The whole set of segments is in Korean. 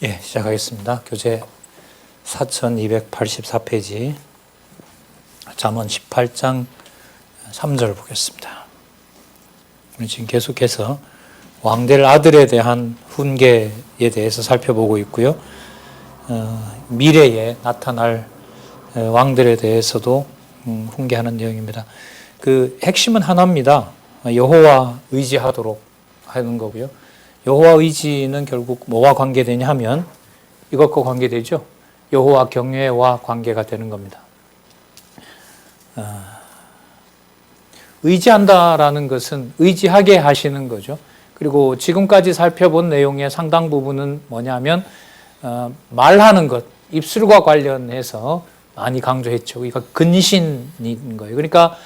예, 시작하겠습니다. 교재 4284페이지 잠언 18장 3절 보겠습니다. 우리 지금 계속해서 왕될 아들에 대한 훈계에 대해서 살펴보고 있고요. 미래에 나타날 왕들에 대해서도 훈계하는 내용입니다. 그 핵심은 하나입니다. 여호와 의지하도록 하는 거고요. 여호와 의지는 결국 뭐와 관계되냐 하면 이것과 관계되죠. 여호와 경외와 관계가 되는 겁니다. 의지한다라는 것은 의지하게 하시는 거죠. 그리고 지금까지 살펴본 내용의 상당 부분은 뭐냐면 말하는 것, 입술과 관련해서 많이 강조했죠. 이거 근신인 거예요. 그러니까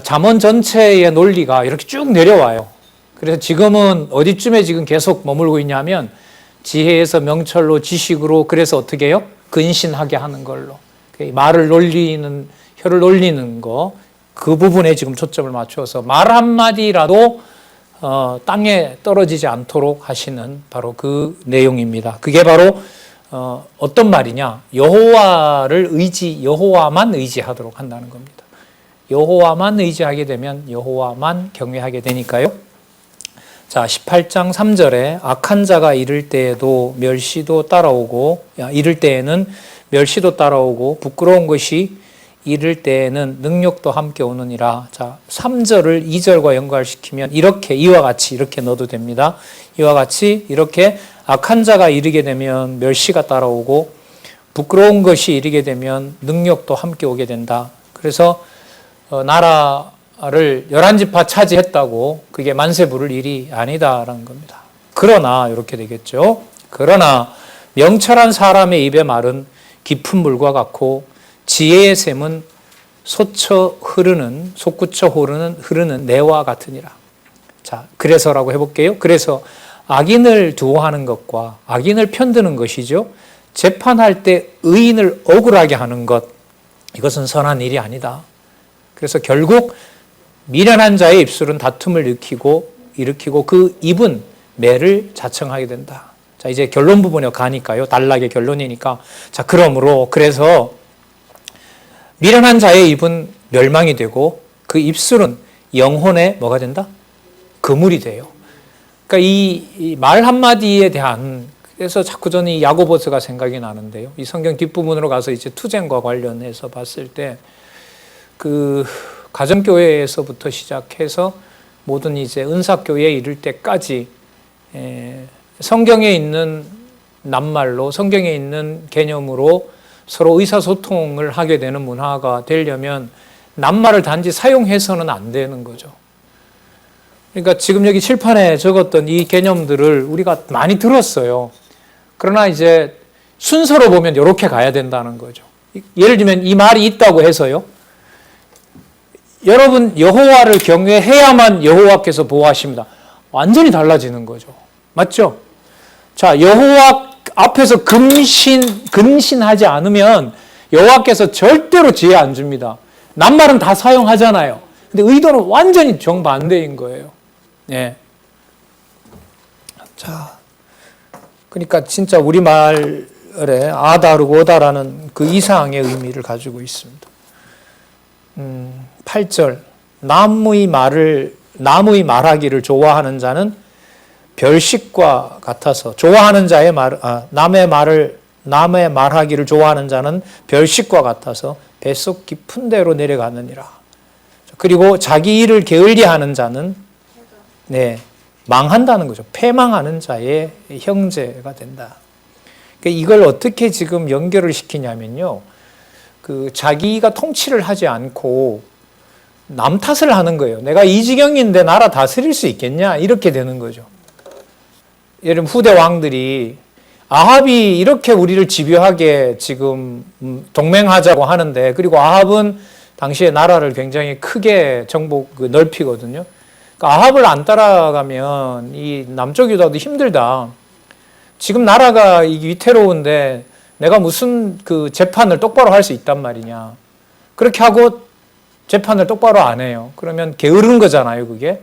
잠언 전체의 논리가 이렇게 쭉 내려와요. 그래서 지금은 어디쯤에 지금 계속 머물고 있냐면 지혜에서 명철로 지식으로 그래서 어떻게 해요? 근신하게 하는 걸로. 말을 놀리는, 혀를 놀리는 거, 그 부분에 지금 초점을 맞춰서 말 한마디라도 땅에 떨어지지 않도록 하시는 바로 그 내용입니다. 그게 바로 어떤 말이냐? 여호와만 의지하도록 한다는 겁니다. 여호와만 의지하게 되면 여호와만 경외하게 되니까요. 자, 18장 3절에 악한 자가 이를 때에도 멸시도 따라오고, 이를 때에는 멸시도 따라오고 부끄러운 것이 이를 때에는 능력도 함께 오느니라. 자, 3절을 2절과 연관시키면 이렇게 이와 같이 이렇게 넣어도 됩니다. 이와 같이 이렇게 악한 자가 이르게 되면 멸시가 따라오고 부끄러운 것이 이르게 되면 능력도 함께 오게 된다. 그래서 나라를 11지파 차지했다고 그게 만세 부를 일이 아니다라는 겁니다. 그러나 이렇게 되겠죠. 그러나 명철한 사람의 입의 말은 깊은 물과 같고 지혜의 샘은 솟구쳐 흐르는 내와 같으니라. 자, 그래서라고 해볼게요. 그래서 악인을 두어하는 것과 악인을 편드는 것이죠. 재판할 때 의인을 억울하게 하는 것, 이것은 선한 일이 아니다. 그래서 결국 미련한 자의 입술은 다툼을 일으키고 그 입은 매를 자청하게 된다. 자, 이제 결론 부분에 가니까요. 단락의 결론이니까. 자, 그래서 미련한 자의 입은 멸망이 되고 그 입술은 영혼에 뭐가 된다? 그물이 돼요. 그러니까 이 말 한마디에 대한, 그래서 자꾸 저는 이 야고보서가 생각이 나는데요. 이 성경 뒷부분으로 가서 이제 투쟁과 관련해서 봤을 때 그 가정교회에서부터 시작해서 모든 이제 은사교회에 이를 때까지 성경에 있는 낱말로, 성경에 있는 개념으로 서로 의사소통을 하게 되는 문화가 되려면 낱말을 단지 사용해서는 안 되는 거죠. 그러니까 지금 여기 칠판에 적었던 이 개념들을 우리가 많이 들었어요. 그러나 이제 순서로 보면 이렇게 가야 된다는 거죠. 예를 들면 이 말이 있다고 해서요. 여러분 여호와를 경외해야만 여호와께서 보호하십니다. 완전히 달라지는 거죠. 맞죠? 자, 여호와 앞에서 근신하지 않으면 여호와께서 절대로 지혜 안 줍니다. 낱말은 다 사용하잖아요. 근데 의도는 완전히 정반대인 거예요. 예. 자, 그러니까 진짜 우리말에 아다르고 오다라는 그 이상의 의미를 가지고 있습니다. 8절, 남의 말하기를 좋아하는 자는 별식과 같아서, 좋아하는 자의 남의 말하기를 좋아하는 자는 별식과 같아서 뱃속 깊은 데로 내려가느니라. 그리고 자기 일을 게을리하는 자는 망한다는 거죠. 패망하는 자의 형제가 된다. 그러니까 이걸 어떻게 지금 연결을 시키냐면요. 그 자기가 통치를 하지 않고 남 탓을 하는 거예요. 내가 이 지경인데 나라 다스릴 수 있겠냐? 이렇게 되는 거죠. 예를 들면 후대 왕들이 아합이 이렇게 우리를 집요하게 지금 동맹하자고 하는데, 그리고 아합은 당시에 나라를 굉장히 크게 넓히거든요. 그러니까 아합을 안 따라가면 이 남쪽 유다도 힘들다. 지금 나라가 위태로운데 내가 무슨 그 재판을 똑바로 할 수 있단 말이냐. 그렇게 하고 재판을 똑바로 안 해요. 그러면 게으른 거잖아요, 그게.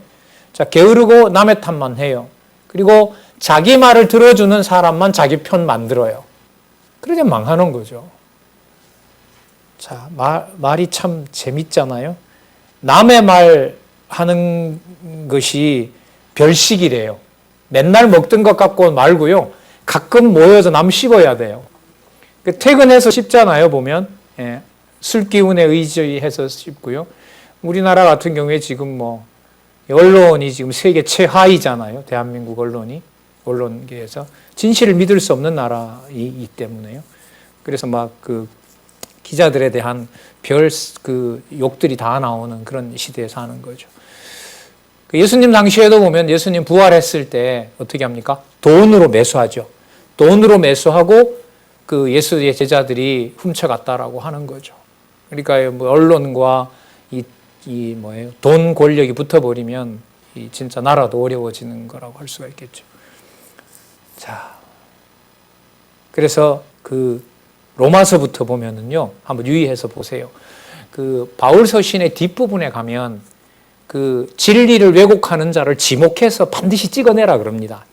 자, 게으르고 남의 탓만 해요. 그리고 자기 말을 들어주는 사람만 자기 편 만들어요. 그러니 망하는 거죠. 자, 말이 참 재밌잖아요. 남의 말 하는 것이 별식이래요. 맨날 먹던 것 갖고 말고요. 가끔 모여서 남 씹어야 돼요. 퇴근해서 씹잖아요, 보면. 예, 술 기운에 의지해서 씹고요. 우리나라 같은 경우에 지금 뭐, 언론이 지금 세계 최하위잖아요. 대한민국 언론계에서. 진실을 믿을 수 없는 나라이기 때문에요. 그래서 막 기자들에 대한 욕들이 다 나오는 그런 시대에 사는 거죠. 예수님 당시에도 보면 예수님 부활했을 때 어떻게 합니까? 돈으로 매수하죠. 돈으로 매수하고 예수의 제자들이 훔쳐갔다라고 하는 거죠. 그러니까 뭐 언론과 돈 권력이 붙어버리면 진짜 나라도 어려워지는 거라고 할 수가 있겠죠. 자, 그래서 로마서부터 보면은요, 한번 유의해서 보세요. 바울 서신의 뒷부분에 가면 진리를 왜곡하는 자를 지목해서 반드시 찍어내라 그럽니다.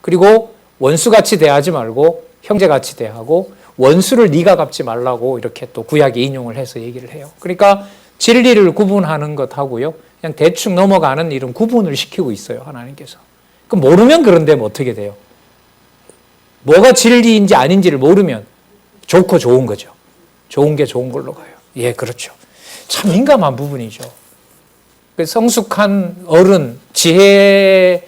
그리고 원수같이 대하지 말고 형제같이 대하고 원수를 네가 갚지 말라고 이렇게 또 구약에 인용을 해서 얘기를 해요. 그러니까 진리를 구분하는 것하고요, 그냥 대충 넘어가는 이런 구분을 시키고 있어요, 하나님께서. 모르면 그런데 뭐 어떻게 돼요? 뭐가 진리인지 아닌지를 모르면 좋고 좋은 거죠. 좋은 게 좋은 걸로 가요. 예, 그렇죠. 참 민감한 부분이죠. 성숙한 어른, 지혜자인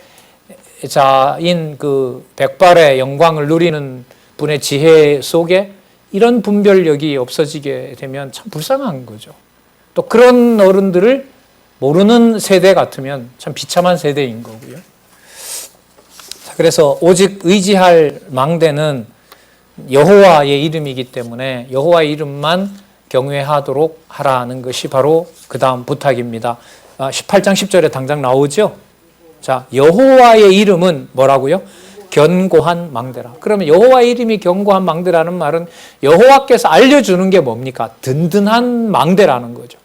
백발의 영광을 누리는 분의 지혜 속에 이런 분별력이 없어지게 되면 참 불쌍한 거죠. 또 그런 어른들을 모르는 세대 같으면 참 비참한 세대인 거고요. 그래서 오직 의지할 망대는 여호와의 이름이기 때문에 여호와의 이름만 경외하도록 하라는 것이 바로 그 다음 부탁입니다. 18장 10절에 당장 나오죠. 자, 여호와의 이름은 뭐라고요? 견고한 망대라. 그러면 여호와의 이름이 견고한 망대라는 말은 여호와께서 알려주는 게 뭡니까? 든든한 망대라는 거죠.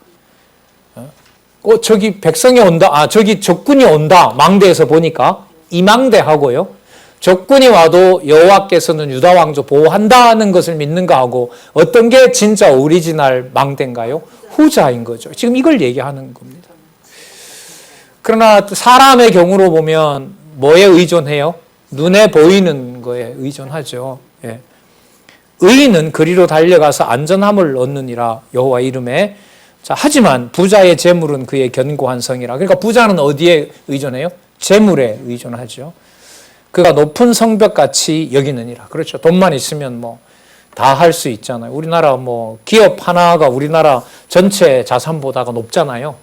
저기 백성이 온다. 저기 적군이 온다. 망대에서 보니까 이 망대하고요, 적군이 와도 여호와께서는 유다 왕조 보호한다는 것을 믿는가 하고 어떤 게 진짜 오리지널 망대인가요? 후자인 거죠. 지금 이걸 얘기하는 겁니다. 그러나 사람의 경우로 보면 뭐에 의존해요? 눈에 보이는 거에 의존하죠. 예. 의인은 그리로 달려가서 안전함을 얻느니라 여호와 이름에. 자, 하지만 부자의 재물은 그의 견고한 성이라. 그러니까 부자는 어디에 의존해요? 재물에 의존하죠. 그가 높은 성벽같이 여기느니라. 그렇죠. 돈만 있으면 뭐 다 할 수 있잖아요. 우리나라 뭐 기업 하나가 우리나라 전체 자산보다가 높잖아요.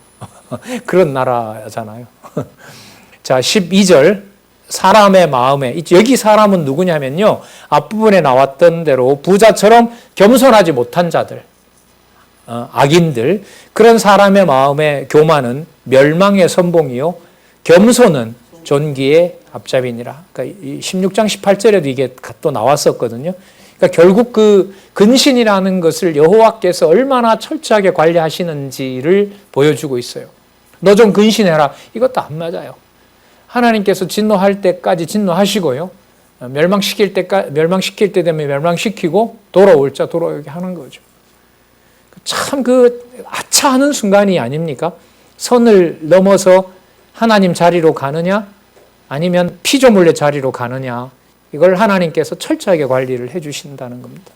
그런 나라잖아요. 자, 12절 사람의 마음에, 여기 사람은 누구냐면요, 앞부분에 나왔던 대로 부자처럼 겸손하지 못한 자들, 악인들, 그런 사람의 마음에 교만은 멸망의 선봉이요 겸손은 존귀의 앞잡이니라. 그러니까 16장 18절에도 이게 또 나왔었거든요. 그러니까 결국 근신이라는 것을 여호와께서 얼마나 철저하게 관리하시는지를 보여주고 있어요. 너 좀 근신해라. 이것도 안 맞아요. 하나님께서 진노할 때까지 진노하시고요, 멸망시킬 때 되면 멸망시키고 돌아올 자 돌아오게 하는 거죠. 참 아차하는 순간이 아닙니까? 선을 넘어서 하나님 자리로 가느냐 아니면 피조물의 자리로 가느냐, 이걸 하나님께서 철저하게 관리를 해주신다는 겁니다.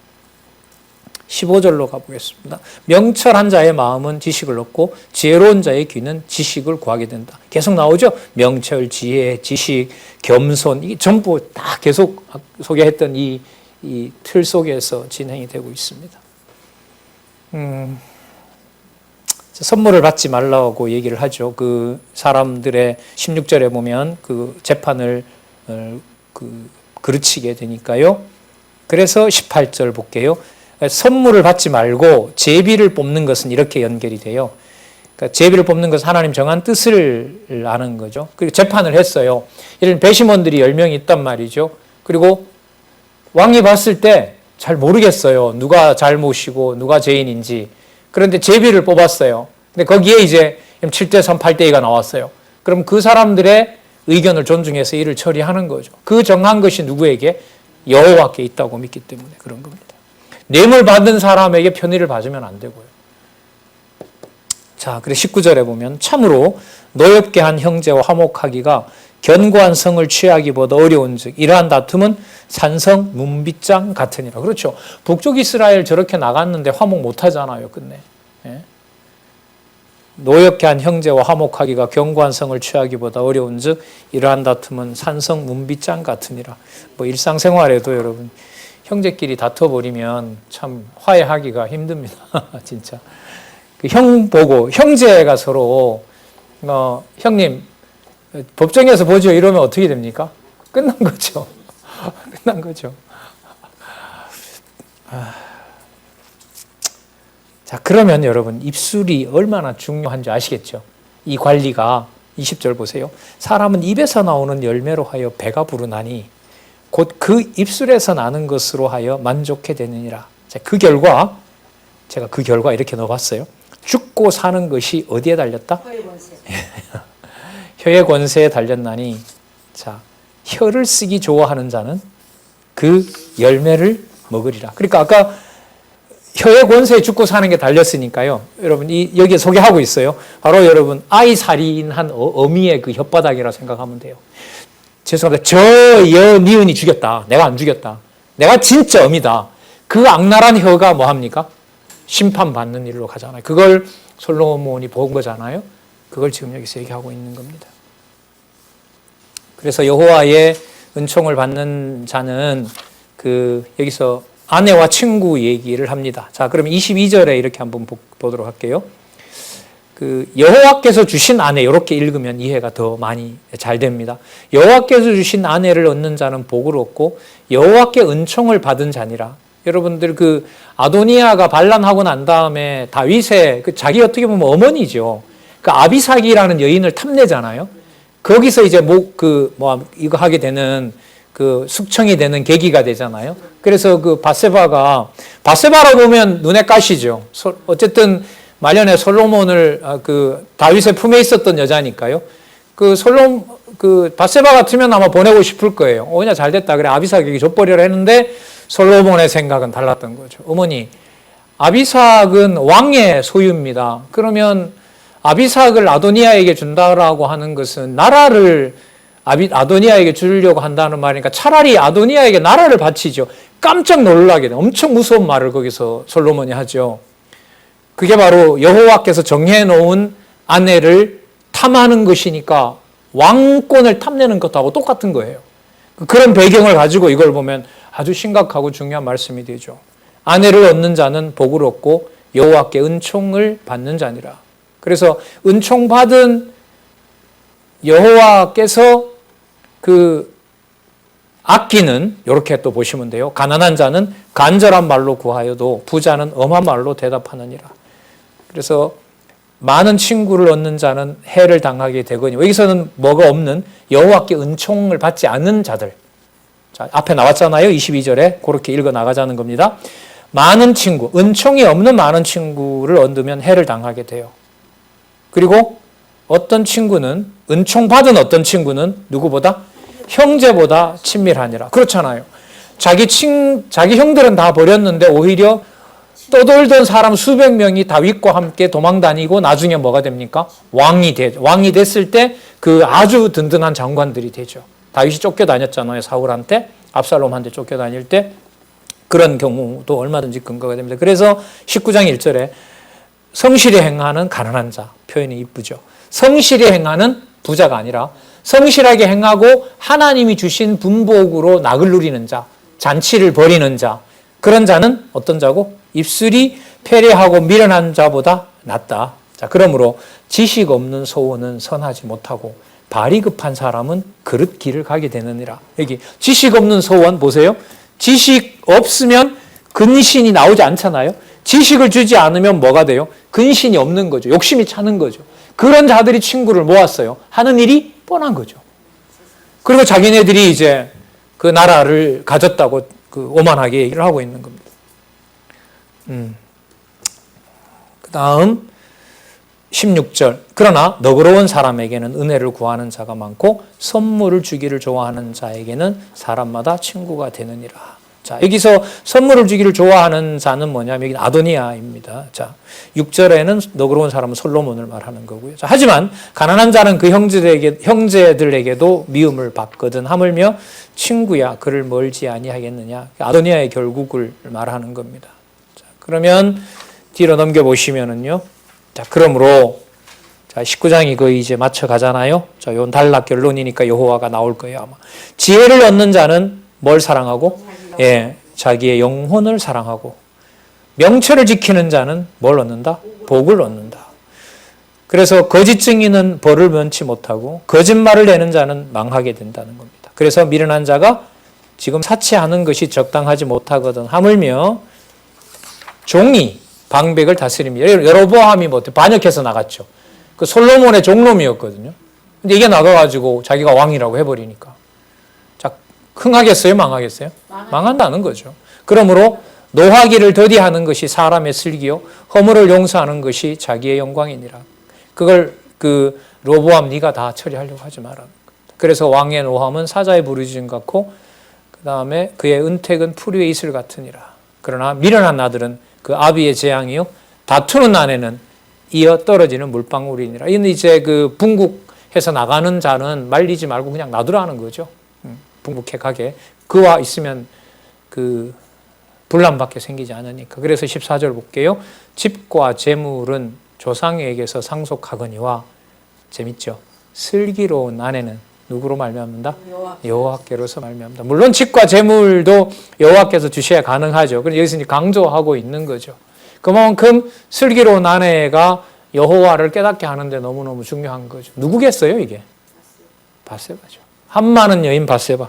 15절로 가보겠습니다. 명철한 자의 마음은 지식을 얻고 지혜로운 자의 귀는 지식을 구하게 된다. 계속 나오죠? 명철, 지혜, 지식, 겸손, 이게 전부 다 계속 소개했던 이 틀 속에서 진행이 되고 있습니다. 선물을 받지 말라고 얘기를 하죠. 사람들의 16절에 보면 재판을 그르치게 되니까요. 그래서 18절 볼게요. 선물을 받지 말고 제비를 뽑는 것은 이렇게 연결이 돼요. 그러니까 제비를 뽑는 것은 하나님 정한 뜻을 아는 거죠. 그리고 재판을 했어요. 이런 배심원들이 10명이 있단 말이죠. 그리고 왕이 봤을 때 잘 모르겠어요. 누가 잘못이고 누가 죄인인지. 그런데 제비를 뽑았어요. 근데 거기에 이제 7대3, 8대2가 나왔어요. 그럼 그 사람들의 의견을 존중해서 일을 처리하는 거죠. 그 정한 것이 누구에게? 여호와께 있다고 믿기 때문에 그런 겁니다. 뇌물 받은 사람에게 편의를 봐주면 안 되고요. 자, 그래서 19절에 보면 참으로 노엽게 한 형제와 화목하기가 견고한 성을 취하기보다 어려운즉 이러한 다툼은 산성 문빗장 같으니라. 그렇죠. 북쪽 이스라엘 저렇게 나갔는데 화목 못하잖아요. 끝내. 예? 노엽게 한 형제와 화목하기가 견고한 성을 취하기보다 어려운즉 이러한 다툼은 산성 문빗장 같으니라. 뭐 일상생활에도 여러분 형제끼리 다퉈버리면 참 화해하기가 힘듭니다. 진짜. 그 형 보고 형제가 서로 형님 법정에서 보죠 이러면 어떻게 됩니까? 끝난 거죠. 끝난 거죠. 자, 그러면 여러분 입술이 얼마나 중요한지 아시겠죠? 이 관리가 20절 보세요. 사람은 입에서 나오는 열매로 하여 배가 부르나니 곧 그 입술에서 나는 것으로 하여 만족해 되느니라. 자, 그 결과 제가 그 결과 이렇게 넣어봤어요. 죽고 사는 것이 어디에 달렸다? 혀의 권세. 혀의 권세에 달렸나니 자, 혀를 쓰기 좋아하는 자는 그 열매를 먹으리라. 그러니까 아까 혀의 권세에 죽고 사는 게 달렸으니까요. 여러분 여기에 소개하고 있어요. 바로 여러분 아이 살인한 어미의 그 혓바닥이라 생각하면 돼요. 죄송합니다. 저 니은이 죽였다. 내가 안 죽였다. 내가 진짜 어미다. 그 악랄한 혀가 뭐 합니까? 심판받는 일로 가잖아요. 그걸 솔로몬이 본 거잖아요. 그걸 지금 여기서 얘기하고 있는 겁니다. 그래서 여호와의 은총을 받는 자는 여기서 아내와 친구 얘기를 합니다. 자, 그럼 22절에 이렇게 한번 보도록 할게요. 여호와께서 주신 아내 이렇게 읽으면 이해가 더 많이 잘 됩니다. 여호와께서 주신 아내를 얻는 자는 복을 얻고 여호와께 은총을 받은 자니라. 여러분들 아도니아가 반란하고 난 다음에 다윗의 자기 어떻게 보면 어머니죠. 아비삭이라는 여인을 탐내잖아요. 거기서 이제 이거 하게 되는 숙청이 되는 계기가 되잖아요. 그래서 바세바라고 보면 눈에 까시죠. 어쨌든 말년에 솔로몬을 다윗의 품에 있었던 여자니까요. 바세바 같으면 아마 보내고 싶을 거예요. 그냥 잘 됐다. 그래 아비삭에게 줬버리라 했는데 솔로몬의 생각은 달랐던 거죠. 어머니, 아비삭은 왕의 소유입니다. 그러면 아비삭을 아도니아에게 준다라고 하는 것은 나라를 아도니아에게 주려고 한다는 말이니까 차라리 아도니아에게 나라를 바치죠. 깜짝 놀라게 돼. 엄청 무서운 말을 거기서 솔로몬이 하죠. 그게 바로 여호와께서 정해 놓은 아내를 탐하는 것이니까 왕권을 탐내는 것하고 똑같은 거예요. 그런 배경을 가지고 이걸 보면 아주 심각하고 중요한 말씀이 되죠. 아내를 얻는 자는 복을 얻고 여호와께 은총을 받는 자니라. 그래서 은총받은 여호와께서 아끼는 이렇게 또 보시면 돼요. 가난한 자는 간절한 말로 구하여도 부자는 엄한 말로 대답하느니라. 그래서 많은 친구를 얻는 자는 해를 당하게 되거니 여기서는 뭐가 없는 여호와께 은총을 받지 않는 자들. 자, 앞에 나왔잖아요. 22절에 그렇게 읽어 나가자는 겁니다. 많은 친구, 은총이 없는 많은 친구를 얻으면 해를 당하게 돼요. 그리고 어떤 친구는 은총 받은 어떤 친구는 누구보다 형제보다 친밀하니라. 그렇잖아요. 자기 형들은 다 버렸는데 오히려 떠돌던 사람 수백 명이 다윗과 함께 도망 다니고 나중에 뭐가 됩니까? 왕이 됐을 때 아주 든든한 장관들이 되죠. 다윗이 쫓겨다녔잖아요. 사울한테, 압살롬한테 쫓겨다닐 때 그런 경우도 얼마든지 근거가 됩니다. 그래서 19장 1절에 성실히 행하는 가난한 자, 표현이 이쁘죠. 성실히 행하는 부자가 아니라 성실하게 행하고 하나님이 주신 분복으로 낙을 누리는 자, 잔치를 벌이는 자, 그런 자는 어떤 자고? 입술이 패례하고 미련한 자보다 낫다. 자, 그러므로 지식 없는 소원은 선하지 못하고 발이 급한 사람은 그릇 길을 가게 되느니라. 여기 지식 없는 소원 보세요. 지식 없으면 근신이 나오지 않잖아요. 지식을 주지 않으면 뭐가 돼요? 근신이 없는 거죠. 욕심이 차는 거죠. 그런 자들이 친구를 모았어요. 하는 일이 뻔한 거죠. 그리고 자기네들이 이제 그 나라를 가졌다고 오만하게 얘기를 하고 있는 겁니다. 그 다음 16절 그러나 너그러운 사람에게는 은혜를 구하는 자가 많고 선물을 주기를 좋아하는 자에게는 사람마다 친구가 되느니라. 자, 여기서 선물을 주기를 좋아하는 자는 뭐냐면 여기 아도니아입니다. 자, 6절에는 너그러운 사람은 솔로몬을 말하는 거고요. 자, 하지만 가난한 자는 그 형제들에게도 미움을 받거든 하물며 친구야 그를 멀지 아니하겠느냐. 아도니아의 결국을 말하는 겁니다. 자, 그러면 뒤로 넘겨 보시면은요. 자, 그러므로 자, 19장이 거의 이제 맞춰 가잖아요. 자, 이건 단락 결론이니까 여호와가 나올 거예요, 아마. 지혜를 얻는 자는 뭘 사랑하고? 예, 자기의 영혼을 사랑하고 명철을 지키는 자는 뭘 얻는다? 복을 얻는다. 그래서 거짓 증인은 벌을 면치 못하고 거짓말을 내는 자는 망하게 된다는 겁니다. 그래서 미련한 자가 지금 사치하는 것이 적당하지 못하거든 하물며 종이 방백을 다스립니다. 여로보암이 뭐 반역해서 나갔죠. 그 솔로몬의 종놈이었거든요. 근데 이게 나가가지고 자기가 왕이라고 해버리니까. 자, 흥하겠어요? 망하겠어요? 망한다는 거죠. 그러므로 노하기를 더디하는 것이 사람의 슬기요 허물을 용서하는 것이 자기의 영광이니라. 그걸 그 로보암 네가 다 처리하려고 하지 마라. 그래서 왕의 노함은 사자의 부르짖음 같고 그 다음에 그의 은택은 풀 위의 이슬 같으니라. 그러나 미련한 아들은 그 아비의 재앙이요 다투는 아내는 이어 떨어지는 물방울이니라. 이는 이제 그 분국해서 나가는 자는 말리지 말고 그냥 놔두라는 거죠. 분국해 가게. 그와 있으면 그 분란밖에 생기지 않으니까. 그래서 14절 볼게요. 집과 재물은 조상에게서 상속하거니와 재밌죠. 슬기로운 아내는 누구로 말미암는다? 여호와께로서 말미암는다. 물론 집과 재물도 여호와께서 주셔야 가능하죠. 그런데 여기서 강조하고 있는 거죠. 그만큼 슬기로운 아내가 여호와를 깨닫게 하는데 너무너무 중요한 거죠. 누구겠어요 이게? 바세바죠. 한 많은 여인 바세바.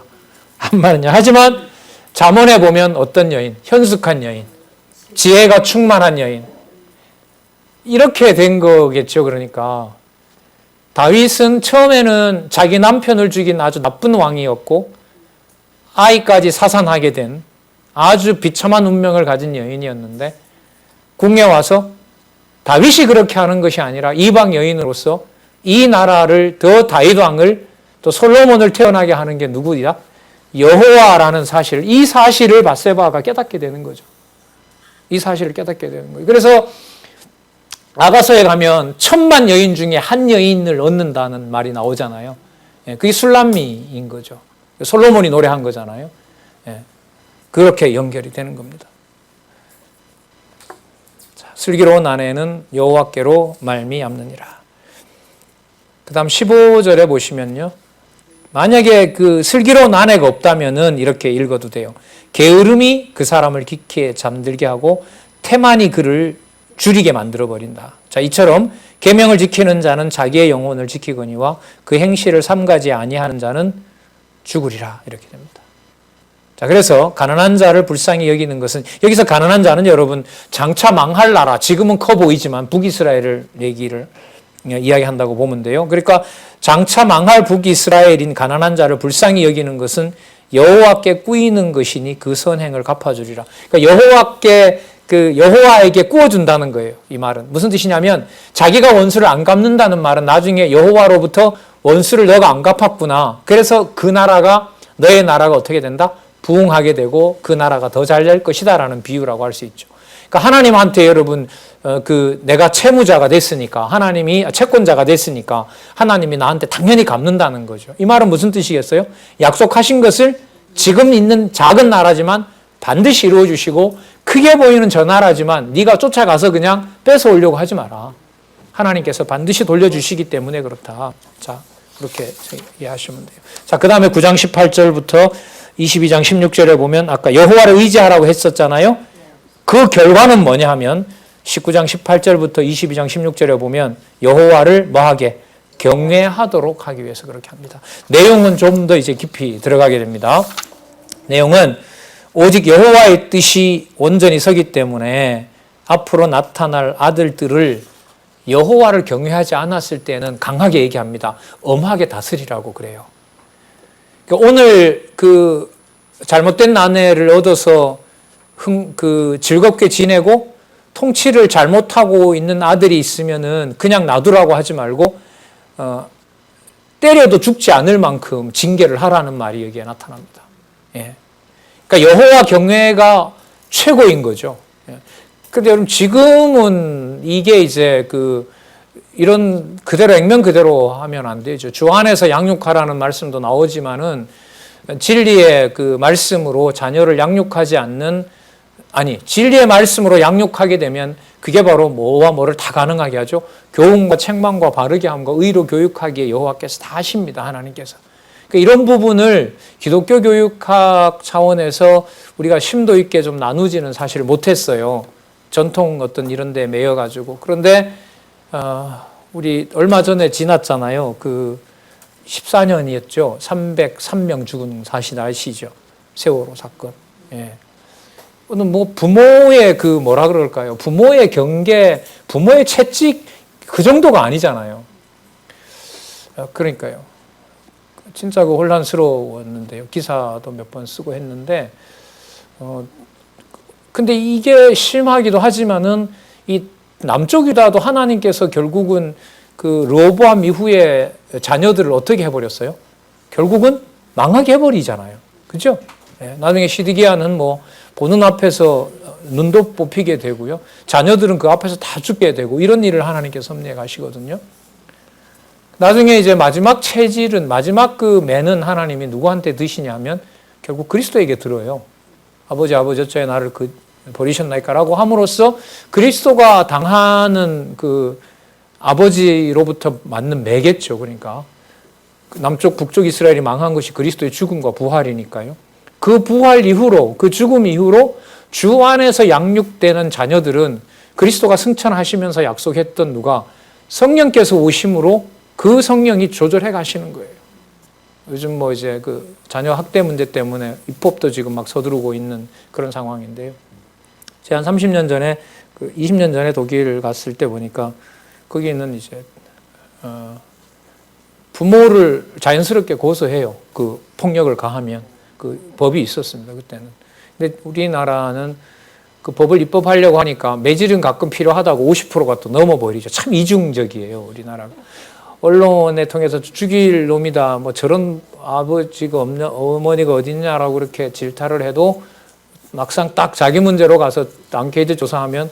한 많은 여인. 하지만 잠언에 보면 어떤 여인? 현숙한 여인. 지혜가 충만한 여인. 이렇게 된 거겠죠. 그러니까 다윗은 처음에는 자기 남편을 죽인 아주 나쁜 왕이었고 아이까지 사산하게 된 아주 비참한 운명을 가진 여인이었는데 궁에 와서 다윗이 그렇게 하는 것이 아니라 이방 여인으로서 이 나라를 더 다윗 왕을 또 솔로몬을 태어나게 하는 게 누구이다? 여호와라는 사실, 이 사실을 바세바가 깨닫게 되는 거죠. 이 사실을 깨닫게 되는 거예요. 그래서 아가서에 가면 1000만 여인 중에 한 여인을 얻는다는 말이 나오잖아요. 그게 술람미인 거죠. 솔로몬이 노래한 거잖아요. 그렇게 연결이 되는 겁니다. 자, 슬기로운 아내는 여호와께로 말미암느니라. 그 다음 15절에 보시면요. 만약에 그 슬기로운 아내가 없다면은 이렇게 읽어도 돼요. 게으름이 그 사람을 깊게 잠들게 하고 태만이 그를 줄이게 만들어버린다. 자, 이처럼 계명을 지키는 자는 자기의 영혼을 지키거니와 그 행실을 삼가지 아니하는 자는 죽으리라. 이렇게 됩니다. 자, 그래서 가난한 자를 불쌍히 여기는 것은 여기서 가난한 자는 여러분 장차 망할 나라, 지금은 커 보이지만 북이스라엘을 얘기를 이야기한다고 보면 돼요. 그러니까 장차 망할 북이스라엘인 가난한 자를 불쌍히 여기는 것은 여호와께 꾸이는 것이니 그 선행을 갚아주리라. 그러니까 여호와에게 꾸어준다는 거예요. 이 말은 무슨 뜻이냐면 자기가 원수를 안 갚는다는 말은 나중에 여호와로부터 원수를 너가 안 갚았구나. 그래서 그 나라가 너의 나라가 어떻게 된다? 부흥하게 되고 그 나라가 더 잘 될 것이다라는 비유라고 할 수 있죠. 그러니까 하나님한테 여러분 내가 채무자가 됐으니까 하나님이 채권자가 됐으니까 하나님이 나한테 당연히 갚는다는 거죠. 이 말은 무슨 뜻이겠어요? 약속하신 것을 지금 있는 작은 나라지만 반드시 이루어 주시고 크게 보이는 저 나라지만 네가 쫓아가서 그냥 뺏어오려고 하지 마라. 하나님께서 반드시 돌려주시기 때문에 그렇다. 자, 그렇게 이해하시면 돼요. 자, 그 다음에 9장 18절부터 22장 16절에 보면 아까 여호와를 의지하라고 했었잖아요. 그 결과는 뭐냐 하면 19장 18절부터 22장 16절에 보면 여호와를 뭐하게? 경외하도록 하기 위해서 그렇게 합니다. 내용은 좀 더 이제 깊이 들어가게 됩니다. 내용은 오직 여호와의 뜻이 온전히 서기 때문에 앞으로 나타날 아들들을 여호와를 경외하지 않았을 때는 강하게 얘기합니다. 엄하게 다스리라고 그래요. 오늘 잘못된 아내를 얻어서 즐겁게 지내고 통치를 잘못하고 있는 아들이 있으면은 그냥 놔두라고 하지 말고 때려도 죽지 않을 만큼 징계를 하라는 말이 여기에 나타납니다. 예. 그러니까 여호와 경외가 최고인 거죠. 예. 근데 여러분 지금은 이게 이제 이런 그대로 액면 그대로 하면 안 되죠. 주 안에서 양육하라는 말씀도 나오지만은 진리의 그 말씀으로 자녀를 양육하지 않는 진리의 말씀으로 양육하게 되면 그게 바로 뭐와 뭐를 다 가능하게 하죠. 교훈과 책망과 바르게 함과 의로 교육하기에 여호와께서 다 하십니다. 하나님께서. 그러니까 이런 부분을 기독교 교육학 차원에서 우리가 심도 있게 좀 나누지는 사실 못했어요. 전통 어떤 이런 데 매여가지고. 그런데 우리 얼마 전에 지났잖아요. 14년이었죠. 303명 죽은 사실 아시죠? 세월호 사건. 예. 뭐 부모의 뭐라 그럴까요? 부모의 경계, 부모의 채찍 그 정도가 아니잖아요. 그러니까요. 진짜 혼란스러웠는데요. 기사도 몇 번 쓰고 했는데, 근데 이게 심하기도 하지만은 이 남쪽 유다도 하나님께서 결국은 르호보암 이후에 자녀들을 어떻게 해버렸어요? 결국은 망하게 해버리잖아요. 그죠? 예, 나중에 시드기야는 뭐 보는 앞에서 눈도 뽑히게 되고요. 자녀들은 그 앞에서 다 죽게 되고 이런 일을 하나님께서 섭리해 가시거든요. 나중에 이제 마지막 체질은 마지막 매는 하나님이 누구한테 드시냐면 결국 그리스도에게 들어요. 아버지 어찌하여 나를 버리셨나이까라고 함으로써 그리스도가 당하는 아버지로부터 맞는 매겠죠. 그러니까 남쪽 북쪽 이스라엘이 망한 것이 그리스도의 죽음과 부활이니까요. 그 부활 이후로 그 죽음 이후로 주 안에서 양육되는 자녀들은 그리스도가 승천하시면서 약속했던 성령께서 오심으로 그 성령이 조절해 가시는 거예요. 요즘 뭐 이제 자녀 학대 문제 때문에 입법도 지금 막 서두르고 있는 그런 상황인데요. 제가 한 30년 전에 20년 전에 독일 갔을 때 보니까 거기는 이제 부모를 자연스럽게 고소해요. 폭력을 가하면 법이 있었습니다. 그때는. 근데 우리나라는 법을 입법하려고 하니까 매질은 가끔 필요하다고 50%가 또 넘어버리죠. 참 이중적이에요, 우리나라가. 언론에 통해서 죽일 놈이다, 뭐 저런 아버지가 없냐, 어머니가 어딨냐라고 그렇게 질타를 해도 막상 딱 자기 문제로 가서 앙케이트 조사하면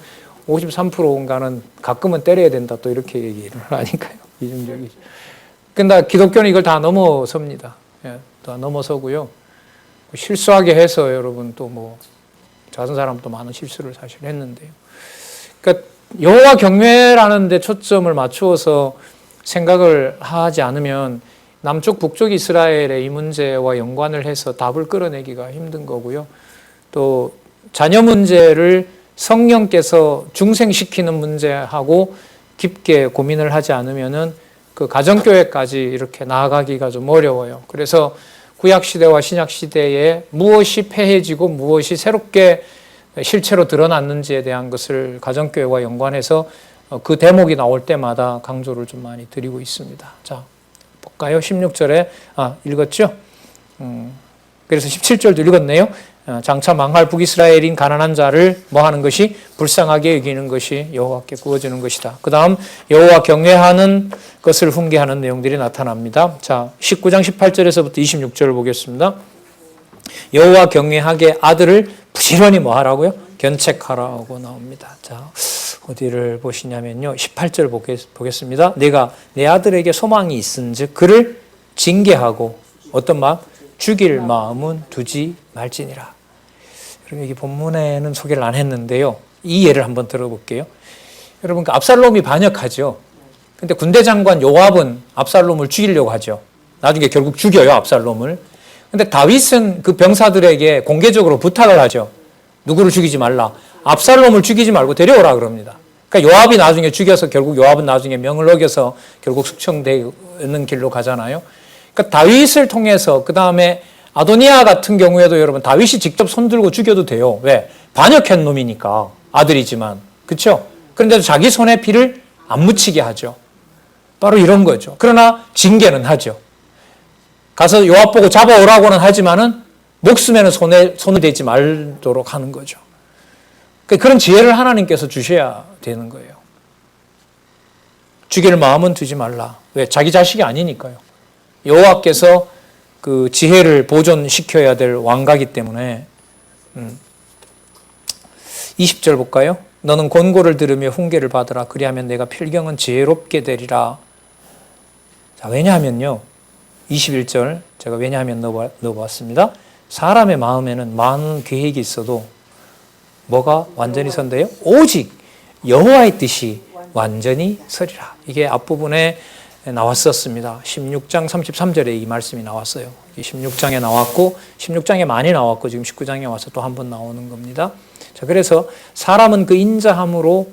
53%인가는 가끔은 때려야 된다, 또 이렇게 얘기를 하니까요. 이중적이죠. 근데 기독교는 이걸 다 넘어섭니다. 예, 다 넘어서고요. 실수하게 해서 여러분 또 뭐 작은 사람도 많은 실수를 사실 했는데요. 그러니까 여호와 경외라는 데 초점을 맞추어서 생각을 하지 않으면 남쪽 북쪽 이스라엘의 이 문제와 연관을 해서 답을 끌어내기가 힘든 거고요. 또 자녀 문제를 성령께서 중생시키는 문제하고 깊게 고민을 하지 않으면은 가정교회까지 이렇게 나아가기가 좀 어려워요. 그래서 구약시대와 신약시대에 무엇이 폐해지고 무엇이 새롭게 실체로 드러났는지에 대한 것을 가정교회와 연관해서 그 대목이 나올 때마다 강조를 좀 많이 드리고 있습니다. 자, 볼까요? 16절에, 읽었죠? 그래서 17절도 읽었네요. 장차 망할 북이스라엘인 가난한 자를 뭐 하는 것이? 불쌍하게 여기는 것이 여호와께 구워주는 것이다. 그 다음 여호와 경외하는 것을 훈계하는 내용들이 나타납니다. 자, 19장 18절에서부터 26절을 보겠습니다. 여호와 경외하게 아들을 부지런히 뭐 하라고요? 견책하라고 나옵니다. 자, 어디를 보시냐면요. 18절 보겠습니다. 내가 내 아들에게 소망이 있은즉 그를 징계하고 어떤 마음? 죽일 마음은 두지 말지니라. 여러분 여기 본문에는 소개를 안 했는데요. 이 예를 한번 들어볼게요. 여러분 압살롬이 반역하죠. 근데 군대 장관 요압은 압살롬을 죽이려고 하죠. 나중에 결국 죽여요, 압살롬을. 근데 다윗은 그 병사들에게 공개적으로 부탁을 하죠. 누구를 죽이지 말라. 압살롬을 죽이지 말고 데려오라 그럽니다. 그러니까 요압이 나중에 죽여서 결국 요압은 나중에 명을 어겨서 결국 숙청되는 길로 가잖아요. 그러니까 다윗을 통해서 그 다음에 아도니아 같은 경우에도 여러분 다윗이 직접 손들고 죽여도 돼요. 왜? 반역한 놈이니까 아들이지만 그렇죠? 그런데도 자기 손에 피를 안 묻히게 하죠. 바로 이런 거죠. 그러나 징계는 하죠. 가서 요압 보고 잡아오라고는 하지만은 목숨에는 손을 대지 말도록 하는 거죠. 그런 지혜를 하나님께서 주셔야 되는 거예요. 죽일 마음은 두지 말라. 왜? 자기 자식이 아니니까요. 여호와께서 그 지혜를 보존시켜야 될 왕가기 때문에 20절 볼까요? 너는 권고를 들으며 훈계를 받으라. 그리하면 내가 필경은 지혜롭게 되리라. 자, 왜냐하면요. 21절 제가 왜냐하면 넣어봤습니다. 사람의 마음에는 많은 계획이 있어도 뭐가 완전히 선대요? 오직 여호와의 뜻이 완전히 서리라. 이게 앞부분에 나왔었습니다. 16장 33절에 이 말씀이 나왔어요. 16장에 나왔고 16장에 많이 나왔고 지금 19장에 와서 또 한 번 나오는 겁니다. 자, 그래서 사람은 그 인자함으로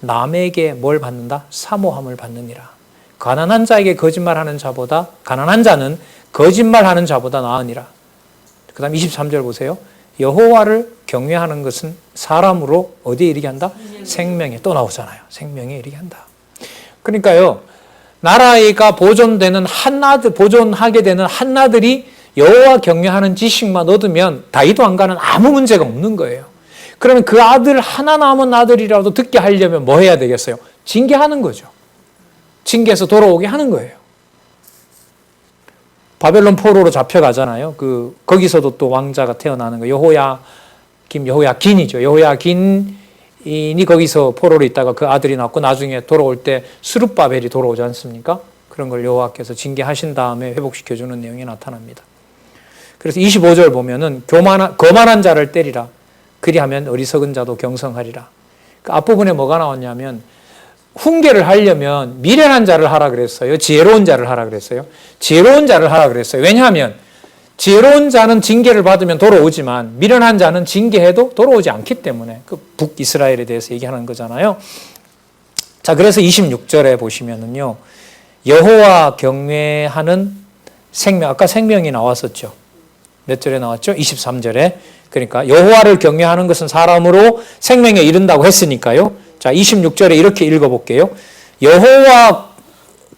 남에게 뭘 받는다? 사모함을 받느니라. 가난한 자에게 거짓말하는 자보다 가난한 자는 거짓말하는 자보다 나으니라. 그 다음 23절 보세요. 여호와를 경외하는 것은 사람으로 어디에 이르게 한다? 생명에. 또 나오잖아요. 생명에 이르게 한다. 그러니까요. 나라가 보존하게 되는 한나들이 여호와 경외하는 지식만 얻으면 다윗 왕가는 아무 문제가 없는 거예요. 그러면 그 아들 하나 남은 아들이라도 듣게 하려면 뭐 해야 되겠어요? 징계하는 거죠. 징계해서 돌아오게 하는 거예요. 바벨론 포로로 잡혀가잖아요. 거기서도 또 왕자가 태어나는 거예요. 여호야긴이죠. 여호야긴이 거기서 포로로 있다가 그 아들이 낳고 나중에 돌아올 때 스룹바벨이 돌아오지 않습니까? 그런 걸 여호와께서 징계하신 다음에 회복시켜주는 내용이 나타납니다. 그래서 25절 보면은 거만한 자를 때리라. 그리하면 어리석은 자도 경성하리라. 그 앞부분에 뭐가 나왔냐면 훈계를 하려면 미련한 자를 하라 그랬어요? 지혜로운 자를 하라 그랬어요? 지혜로운 자를 하라 그랬어요. 왜냐하면 지혜로운 자는 징계를 받으면 돌아오지만 미련한 자는 징계해도 돌아오지 않기 때문에 그 북이스라엘에 대해서 얘기하는 거잖아요. 자, 그래서 26절에 보시면은요. 여호와 경외하는 생명, 아까 생명이 나왔었죠. 몇 절에 나왔죠? 23절에. 그러니까 여호와를 경외하는 것은 사람으로 생명에 이른다고 했으니까요. 자, 26절에 이렇게 읽어볼게요. 여호와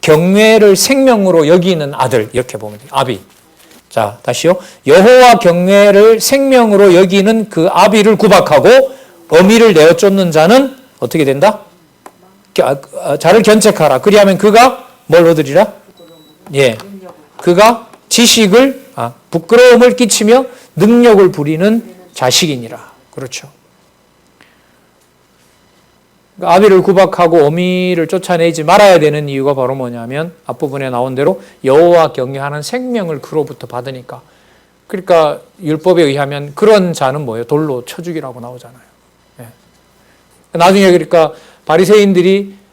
경외를 생명으로 여기는 아들, 이렇게 보면 돼요. 아비. 자, 다시요. 여호와 경외를 생명으로 여기는 그 아비를 구박하고 어미를 내어 쫓는 자는 어떻게 된다? 자를 견책하라. 그리하면 그가 뭘 얻으리라? 예. 그가 지식을, 부끄러움을 끼치며 능력을 부리는 자식이니라. 그렇죠. 아비를 구박하고 어미를 쫓아내지 말아야 되는 이유가 바로 뭐냐면 앞부분에 나온 대로 여호와 경외하는 생명을 그로부터 받으니까. 그러니까 율법에 의하면 그런 자는 뭐예요? 돌로 쳐 죽이라고 나오잖아요. 예. 나중에 그러니까 바리새인들이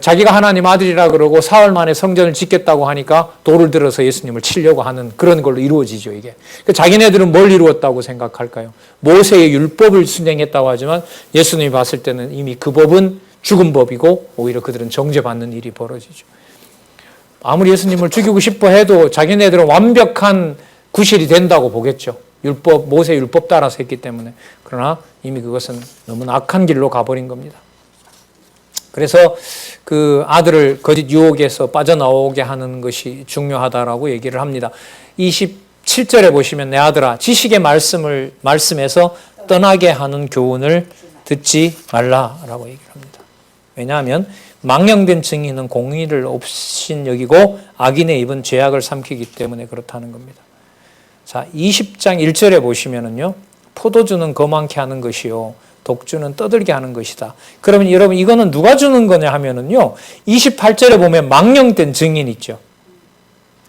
자기가 하나님 아들이라 그러고 사흘 만에 성전을 짓겠다고 하니까 돌을 들어서 예수님을 치려고 하는 그런 걸로 이루어지죠, 이게. 그러니까 자기네들은 뭘 이루었다고 생각할까요? 모세의 율법을 순행했다고 하지만 예수님이 봤을 때는 이미 그 법은 죽은 법이고 오히려 그들은 정죄받는 일이 벌어지죠. 아무리 예수님을 죽이고 싶어 해도 자기네들은 완벽한 구실이 된다고 보겠죠. 모세 율법 따라서 했기 때문에. 그러나 이미 그것은 너무나 악한 길로 가버린 겁니다. 그래서 그 아들을 거짓 유혹에서 빠져나오게 하는 것이 중요하다라고 얘기를 합니다. 27절에 보시면 내 아들아 지식의 말씀에서 떠나게 하는 교훈을 듣지 말라라고 얘기를 합니다. 왜냐하면 망령된 증인은 공의를 없인 여기고 악인의 입은 죄악을 삼키기 때문에 그렇다는 겁니다. 자, 20장 1절에 보시면은요. 포도주는 거만케 하는 것이요 독주는 떠들게 하는 것이다. 그러면 여러분 이거는 누가 주는 거냐 하면은요. 28절에 보면 망령된 증인 있죠.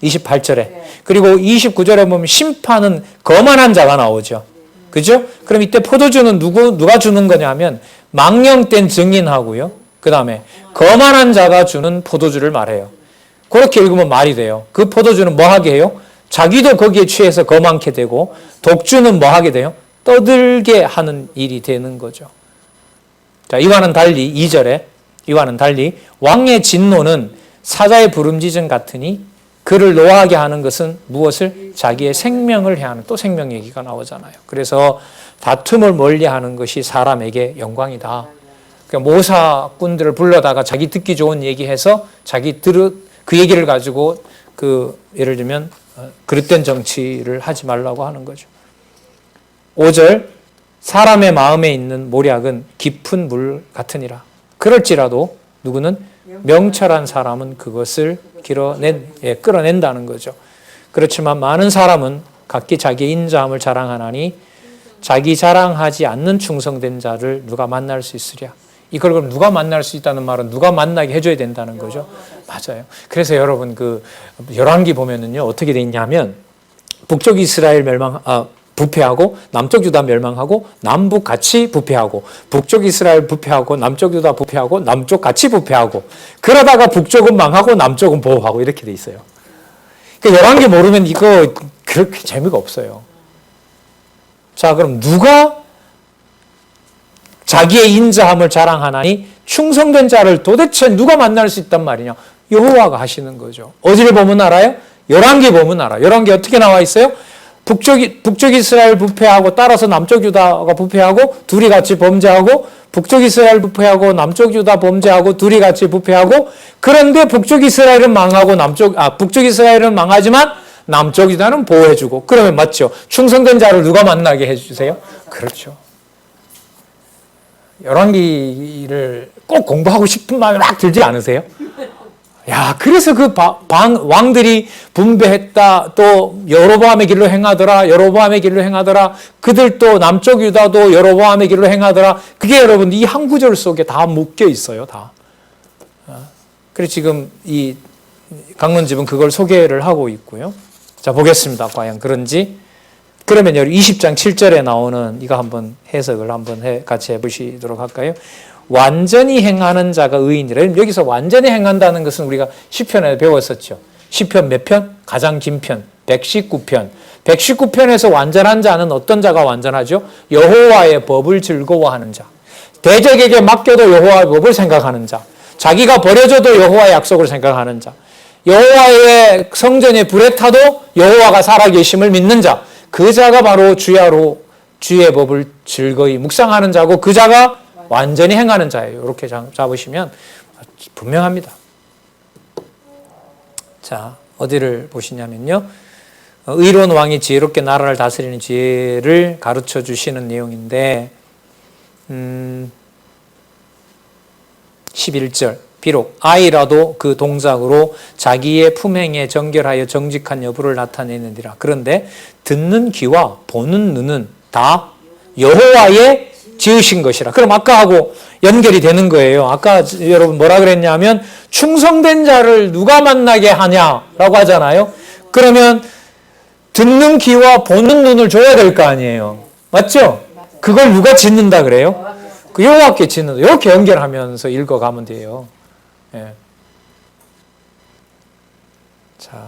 28절에. 그리고 29절에 보면 심판은 거만한 자가 나오죠. 그죠? 그럼 이때 포도주는 누가 주는 거냐 하면 망령된 증인하고요. 그 다음에 거만한 자가 주는 포도주를 말해요. 그렇게 읽으면 말이 돼요. 그 포도주는 뭐 하게 해요? 자기도 거기에 취해서 거만케 되고 독주는 뭐 하게 돼요? 떠들게 하는 일이 되는 거죠. 자, 이와는 달리 2절에 왕의 진노는 사자의 부름짖음 같으니 그를 노하게 하는 것은 무엇을? 자기의 생명을 해하는 또 생명 얘기가 나오잖아요. 그래서 다툼을 멀리하는 것이 사람에게 영광이다. 그러니까 모사꾼들을 불러다가 자기 듣기 좋은 얘기해서 그 얘기를 가지고 예를 들면 그릇된 정치를 하지 말라고 하는 거죠. 5절 사람의 마음에 있는 모략은 깊은 물 같으니라. 그럴지라도 누구는 명철한 사람은 그것을 끌어낸다는 거죠. 그렇지만 많은 사람은 각기 자기의 인자함을 자랑하나니 자기 자랑하지 않는 충성된 자를 누가 만날 수 있으랴. 이걸 그럼 누가 만날 수 있다는 말은 누가 만나게 해줘야 된다는 거죠. 맞아요. 그래서 여러분 그 열왕기 보면은요 어떻게 돼 있냐면 북쪽 이스라엘 부패하고 남쪽 유다 멸망하고 남북 같이 부패하고 북쪽 이스라엘 부패하고 남쪽 유다 부패하고 남쪽 같이 부패하고 그러다가 북쪽은 망하고 남쪽은 보호하고 이렇게 돼 있어요. 그러니까 열왕기 모르면 이거 그렇게 재미가 없어요. 자, 그럼 누가 자기의 인자함을 자랑하나니 충성된 자를 도대체 누가 만날 수 있단 말이냐? 여호와가 하시는 거죠. 어디를 보면 알아요? 열왕기 보면 알아요. 열왕기 어떻게 나와 있어요? 북쪽 이스라엘 부패하고 따라서 남쪽 유다가 부패하고 둘이 같이 범죄하고 북쪽 이스라엘 부패하고 남쪽 유다 범죄하고 둘이 같이 부패하고 그런데 북쪽 이스라엘은 망하고 북쪽 이스라엘은 망하지만 남쪽 유다는 보호해주고 그러면 맞죠? 충성된 자를 누가 만나게 해주세요? 그렇죠. 열왕기를 꼭 공부하고 싶은 마음이 막 들지 않으세요? 야, 그래서 그 왕들이 분배했다. 또 여로보암의 길로 행하더라. 여로보암의 길로 행하더라. 그들 또 남쪽 유다도 여로보암의 길로 행하더라. 그게 여러분 이 한 구절 속에 다 묶여 있어요. 다. 그래서 지금 이 강론집은 그걸 소개를 하고 있고요. 자, 보겠습니다. 과연 그런지. 그러면 여기 20장 7절에 나오는 이거 한번 해석을 한번 같이 해보시도록 할까요? 완전히 행하는 자가 의인이라. 여기서 완전히 행한다는 것은 우리가 시편에 배웠었죠. 시편 몇 편? 가장 긴 편. 119편. 119편에서 완전한 자는 어떤 자가 완전하죠? 여호와의 법을 즐거워하는 자. 대적에게 맡겨도 여호와의 법을 생각하는 자. 자기가 버려져도 여호와의 약속을 생각하는 자. 여호와의 성전에 불에 타도 여호와가 살아계심을 믿는 자. 그 자가 바로 주의 법을 즐거이 묵상하는 자고 그 자가 완전히 행하는 자예요. 이렇게 잡으시면 분명합니다. 자, 어디를 보시냐면요. 의로운 왕이 지혜롭게 나라를 다스리는 지혜를 가르쳐 주시는 내용인데 11절 비록 아이라도 그 동작으로 자기의 품행에 정결하여 정직한 여부를 나타내느니라. 그런데 듣는 귀와 보는 눈은 다 여호와의 지으신 것이라. 그럼 아까하고 연결이 되는 거예요. 아까 여러분 뭐라 그랬냐면 충성된 자를 누가 만나게 하냐라고 하잖아요. 그러면 듣는 귀와 보는 눈을 줘야 될 거 아니에요. 맞죠? 그걸 누가 짓는다 그래요? 그 여호와께 짓는다. 이렇게 연결하면서 읽어가면 돼요. 예. 자,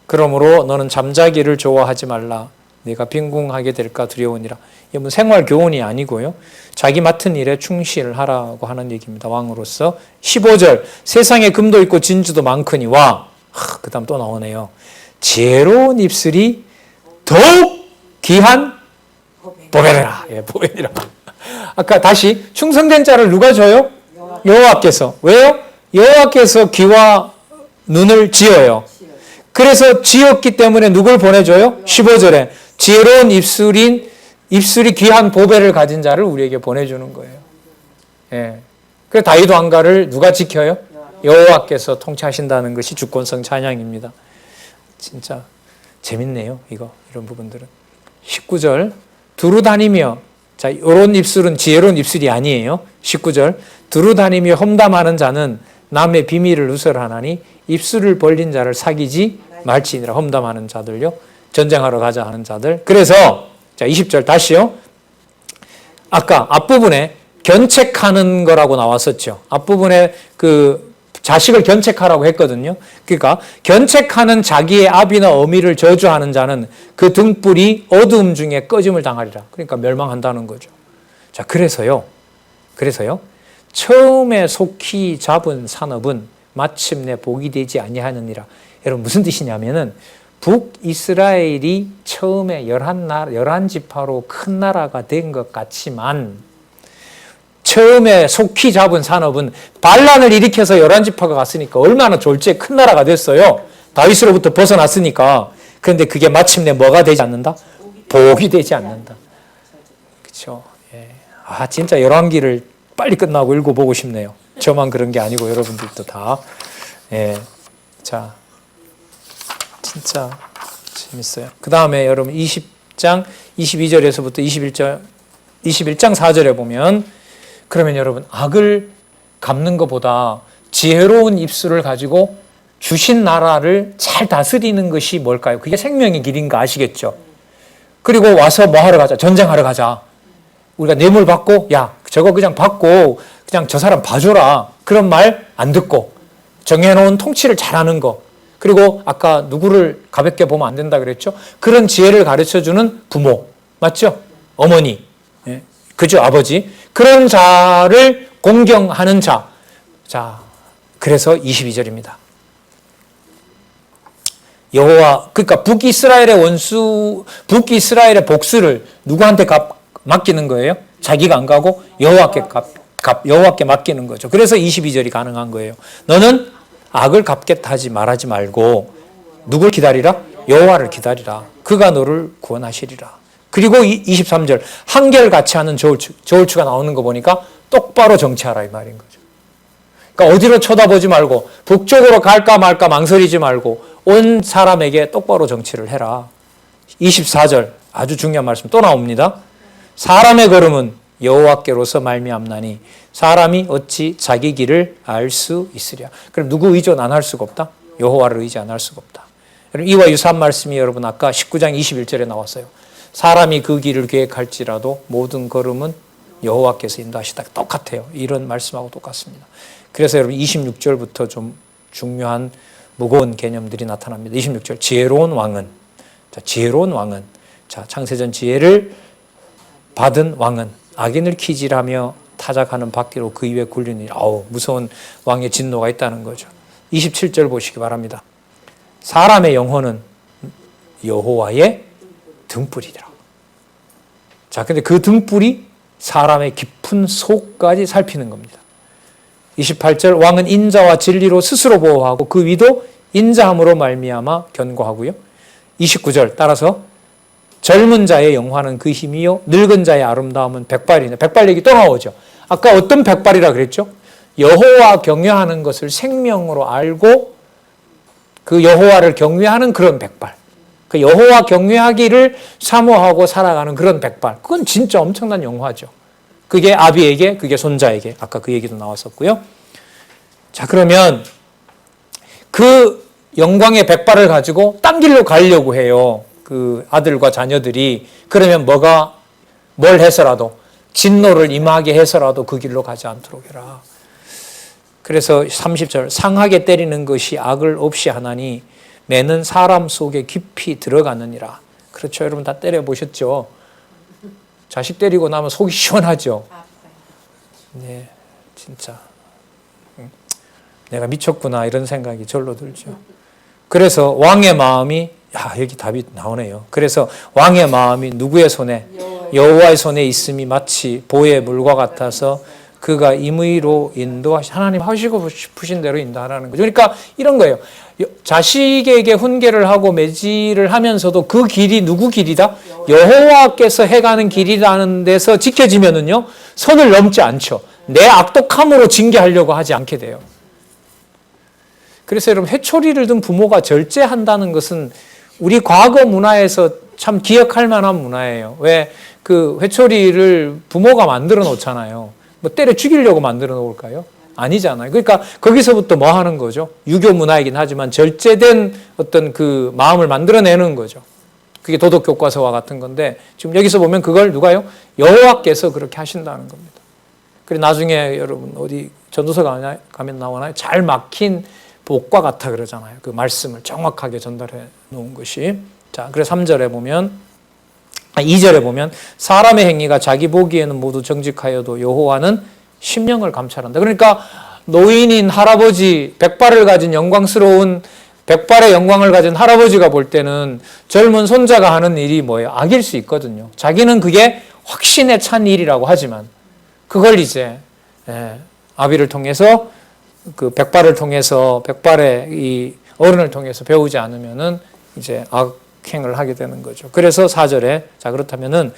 그러므로 너는 잠자기를 좋아하지 말라. 네가 빈궁하게 될까 두려우니라. 이건 생활 교훈이 아니고요. 자기 맡은 일에 충실하라고 하는 얘기입니다. 왕으로서. 15절 세상에 금도 있고 진주도 많거니와 그 다음 또 나오네요. 지혜로운 입술이 더욱 귀한 보배라. 예, 보배라. 아까 다시 충성된 자를 누가 줘요? 여호와께서. 왜요? 여호와께서 귀와 눈을 지어요. 그래서 지었기 때문에 누굴 보내줘요? 15절에 지혜로운 입술이 귀한 보배를 가진 자를 우리에게 보내주는 거예요. 예. 그래서 다윗 왕가를 누가 지켜요? 여호와께서 통치하신다는 것이 주권성 찬양입니다. 진짜 재밌네요. 이런 부분들은. 19절 두루 다니며 자, 이런 입술은 지혜로운 입술이 아니에요. 19절 두루 다니며 험담하는 자는 남의 비밀을 누설하나니 입술을 벌린 자를 사귀지 말지니라. 험담하는 자들요. 전쟁하러 가자 하는 자들. 그래서 자 20절 다시요. 아까 앞부분에 견책하는 거라고 나왔었죠. 앞부분에 그 자식을 견책하라고 했거든요. 그러니까 견책하는 자기의 아비나 어미를 저주하는 자는 그 등불이 어두움 중에 꺼짐을 당하리라. 그러니까 멸망한다는 거죠. 자, 그래서요. 처음에 속히 잡은 산업은 마침내 복이 되지 아니하느니라. 여러분 무슨 뜻이냐면은 북이스라엘이 처음에 11지파로 큰 나라가 된 것 같지만 처음에 속히 잡은 산업은 반란을 일으켜서 11지파가 갔으니까 얼마나 졸지에 큰 나라가 됐어요. 다윗으로부터 벗어났으니까. 그런데 그게 마침내 뭐가 되지 않는다? 복이 되지 않는다. 그렇죠. 예. 아, 진짜 열왕기를 빨리 끝나고 읽어보고 싶네요. 저만 그런 게 아니고 여러분들도 다. 예. 자, 진짜 재밌어요. 그 다음에 여러분 20장 22절에서부터 21장 4절에 보면, 그러면 여러분 악을 갚는 것보다 지혜로운 입술을 가지고 주신 나라를 잘 다스리는 것이 뭘까요? 그게 생명의 길인 거 아시겠죠? 그리고 와서 뭐 하러 가자? 전쟁하러 가자. 우리가 뇌물 받고, 야, 저거 그냥 받고 그냥 저 사람 봐줘라. 그런 말 안 듣고 정해놓은 통치를 잘하는 거. 그리고 아까 누구를 가볍게 보면 안 된다 그랬죠? 그런 지혜를 가르쳐주는 부모. 맞죠? 어머니. 예. 그죠? 아버지. 그런 자를 공경하는 자. 자, 그래서 22절입니다. 여호와, 그러니까 북이스라엘의 원수, 북이스라엘의 복수를 누구한테 맡기는 거예요? 자기가 안 가고 여호와께 맡기는 거죠. 그래서 22절이 가능한 거예요. 너는 악을 갚겠다 하지 말하지 말고 누굴 기다리라? 여호와를 기다리라. 그가 너를 구원하시리라. 그리고 23절 한결같이 하는 저울추가 나오는 거 보니까 똑바로 정치하라 이 말인 거죠. 그러니까 어디로 쳐다보지 말고 북쪽으로 갈까 말까 망설이지 말고 온 사람에게 똑바로 정치를 해라. 24절 아주 중요한 말씀 또 나옵니다. 사람의 걸음은 여호와께로서 말미암나니 사람이 어찌 자기 길을 알 수 있으랴. 그럼 누구 의존 안 할 수가 없다? 여호와를 의지 안 할 수가 없다. 이와 유사한 말씀이 여러분 아까 19장 21절에 나왔어요. 사람이 그 길을 계획할지라도 모든 걸음은 여호와께서 인도하시다. 똑같아요. 이런 말씀하고 똑같습니다. 그래서 여러분 26절부터 좀 중요한 무거운 개념들이 나타납니다. 26절 지혜로운 왕은, 자, 지혜로운 왕은, 자, 창세전 지혜를 받은 왕은 악인을 키질하며 타작하는 밖으로 그 입에 굴리니, 아우 무서운 왕의 진노가 있다는 거죠. 27절 보시기 바랍니다. 사람의 영혼은 여호와의 등불이라. 자, 근데 그 등불이 사람의 깊은 속까지 살피는 겁니다. 28절 왕은 인자와 진리로 스스로 보호하고 그 위도 인자함으로 말미암아 견고하고요. 29절 따라서 젊은 자의 영화는 그 힘이요 늙은 자의 아름다움은 백발이네. 백발 얘기 또 나오죠. 아까 어떤 백발이라 그랬죠? 여호와 경외하는 것을 생명으로 알고 그 여호와를 경외하는 그런 백발. 그 여호와 경외하기를 사모하고 살아가는 그런 백발. 그건 진짜 엄청난 영화죠. 그게 아비에게, 그게 손자에게. 아까 그 얘기도 나왔었고요. 자, 그러면 그 영광의 백발을 가지고 딴 길로 가려고 해요. 그 아들과 자녀들이. 그러면 뭘 해서라도 진노를 임하게 해서라도 그 길로 가지 않도록 해라. 그래서 30절 상하게 때리는 것이 악을 없이 하나니 매는 사람 속에 깊이 들어가느니라. 그렇죠. 여러분 다 때려보셨죠? 자식 때리고 나면 속이 시원하죠. 네, 진짜 내가 미쳤구나 이런 생각이 절로 들죠. 그래서 왕의 마음이, 야, 여기 답이 나오네요. 그래서 왕의 마음이 누구의 손에? 여호와의 손에 있음이 마치 보의 물과 같아서 그가 임의로 하나님 하시고 싶으신 대로 인도하라는 거죠. 그러니까 이런 거예요. 자식에게 훈계를 하고 매질을 하면서도 그 길이 누구 길이다? 여호와께서 해가는 길이라는 데서 지켜지면은요, 선을 넘지 않죠. 내 악독함으로 징계하려고 하지 않게 돼요. 그래서 여러분, 회초리를 든 부모가 절제한다는 것은 우리 과거 문화에서 참 기억할 만한 문화예요. 왜 그 회초리를 부모가 만들어 놓잖아요. 뭐 때려 죽이려고 만들어 놓을까요? 아니잖아요. 그러니까 거기서부터 뭐 하는 거죠? 유교 문화이긴 하지만 절제된 어떤 그 마음을 만들어내는 거죠. 그게 도덕 교과서와 같은 건데 지금 여기서 보면 그걸 누가요? 여호와께서 그렇게 하신다는 겁니다. 그리고 나중에 여러분 어디 전도서 가면 나오나요? 잘 막힌 복과 같아 그러잖아요. 그 말씀을 정확하게 전달해 놓은 것이. 자, 그래서 3절에 보면 2절에 보면 사람의 행위가 자기 보기에는 모두 정직하여도 여호와는 심령을 감찰한다. 그러니까 노인인 할아버지, 백발을 가진 영광스러운 백발의 영광을 가진 할아버지가 볼 때는 젊은 손자가 하는 일이 뭐예요? 악일 수 있거든요. 자기는 그게 확신에 찬 일이라고 하지만 그걸 이제 아비를 통해서 그 백발을 통해서 백발의 이 어른을 통해서 배우지 않으면은 이제 악행을 하게 되는 거죠. 그래서 4절에 자 그렇다면은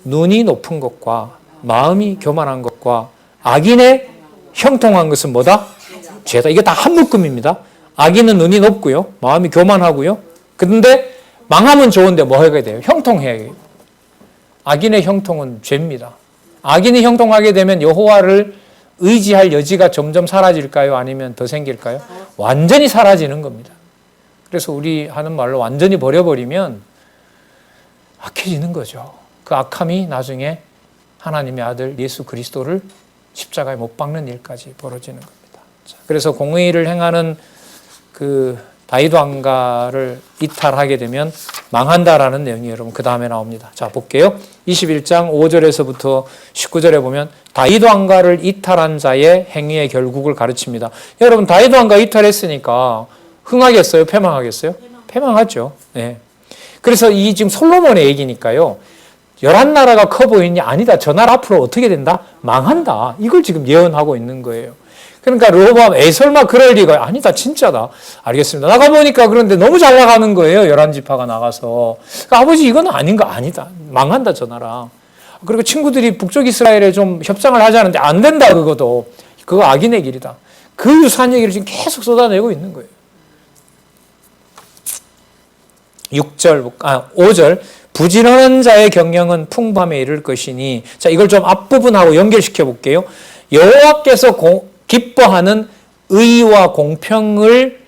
눈이 높은 것과 마음이 교만한 것과 악인의 형통한 것은 뭐다? 죄다. 이게 다 한 묶음입니다. 악인은 눈이 높고요. 마음이 교만하고요. 그런데 망하면 좋은데 뭐 해야 돼요? 형통해야 돼요. 악인의 형통은 죄입니다. 악인이 형통하게 되면 여호와를 의지할 여지가 점점 사라질까요? 아니면 더 생길까요? 완전히 사라지는 겁니다. 그래서 우리 하는 말로 완전히 버려버리면 악해지는 거죠. 그 악함이 나중에 하나님의 아들 예수 그리스도를 십자가에 못 박는 일까지 벌어지는 겁니다. 자, 그래서 공의를 행하는 그 다윗 왕가를 이탈하게 되면 망한다라는 내용이 여러분 그 다음에 나옵니다. 자, 볼게요. 21장 5절에서부터 19절에 보면 다윗 왕가를 이탈한 자의 행위의 결국을 가르칩니다. 여러분 다윗 왕가 이탈했으니까 흥하겠어요? 패망하겠어요? 패망하죠. 네. 그래서 이 지금 솔로몬의 얘기니까요. 11나라가 커 보이니 아니다. 저 나라 앞으로 어떻게 된다? 망한다. 이걸 지금 예언하고 있는 거예요. 그러니까 르호보암 에이 설마 그럴 리가 아니다. 진짜다. 알겠습니다. 나가보니까 그런데 너무 잘 나가는 거예요. 11지파가 나가서. 그러니까 아버지 이건 아닌 거 아니다. 망한다 저 나라. 그리고 친구들이 북쪽 이스라엘에 좀 협상을 하자는데 안 된다 그거도. 그거 악인의 길이다. 그 유사한 얘기를 지금 계속 쏟아내고 있는 거예요. 5절 부지런한 자의 경영은 풍부함에 이를 것이니 자 이걸 좀 앞부분하고 연결시켜 볼게요. 여호와께서 기뻐하는 의와 공평을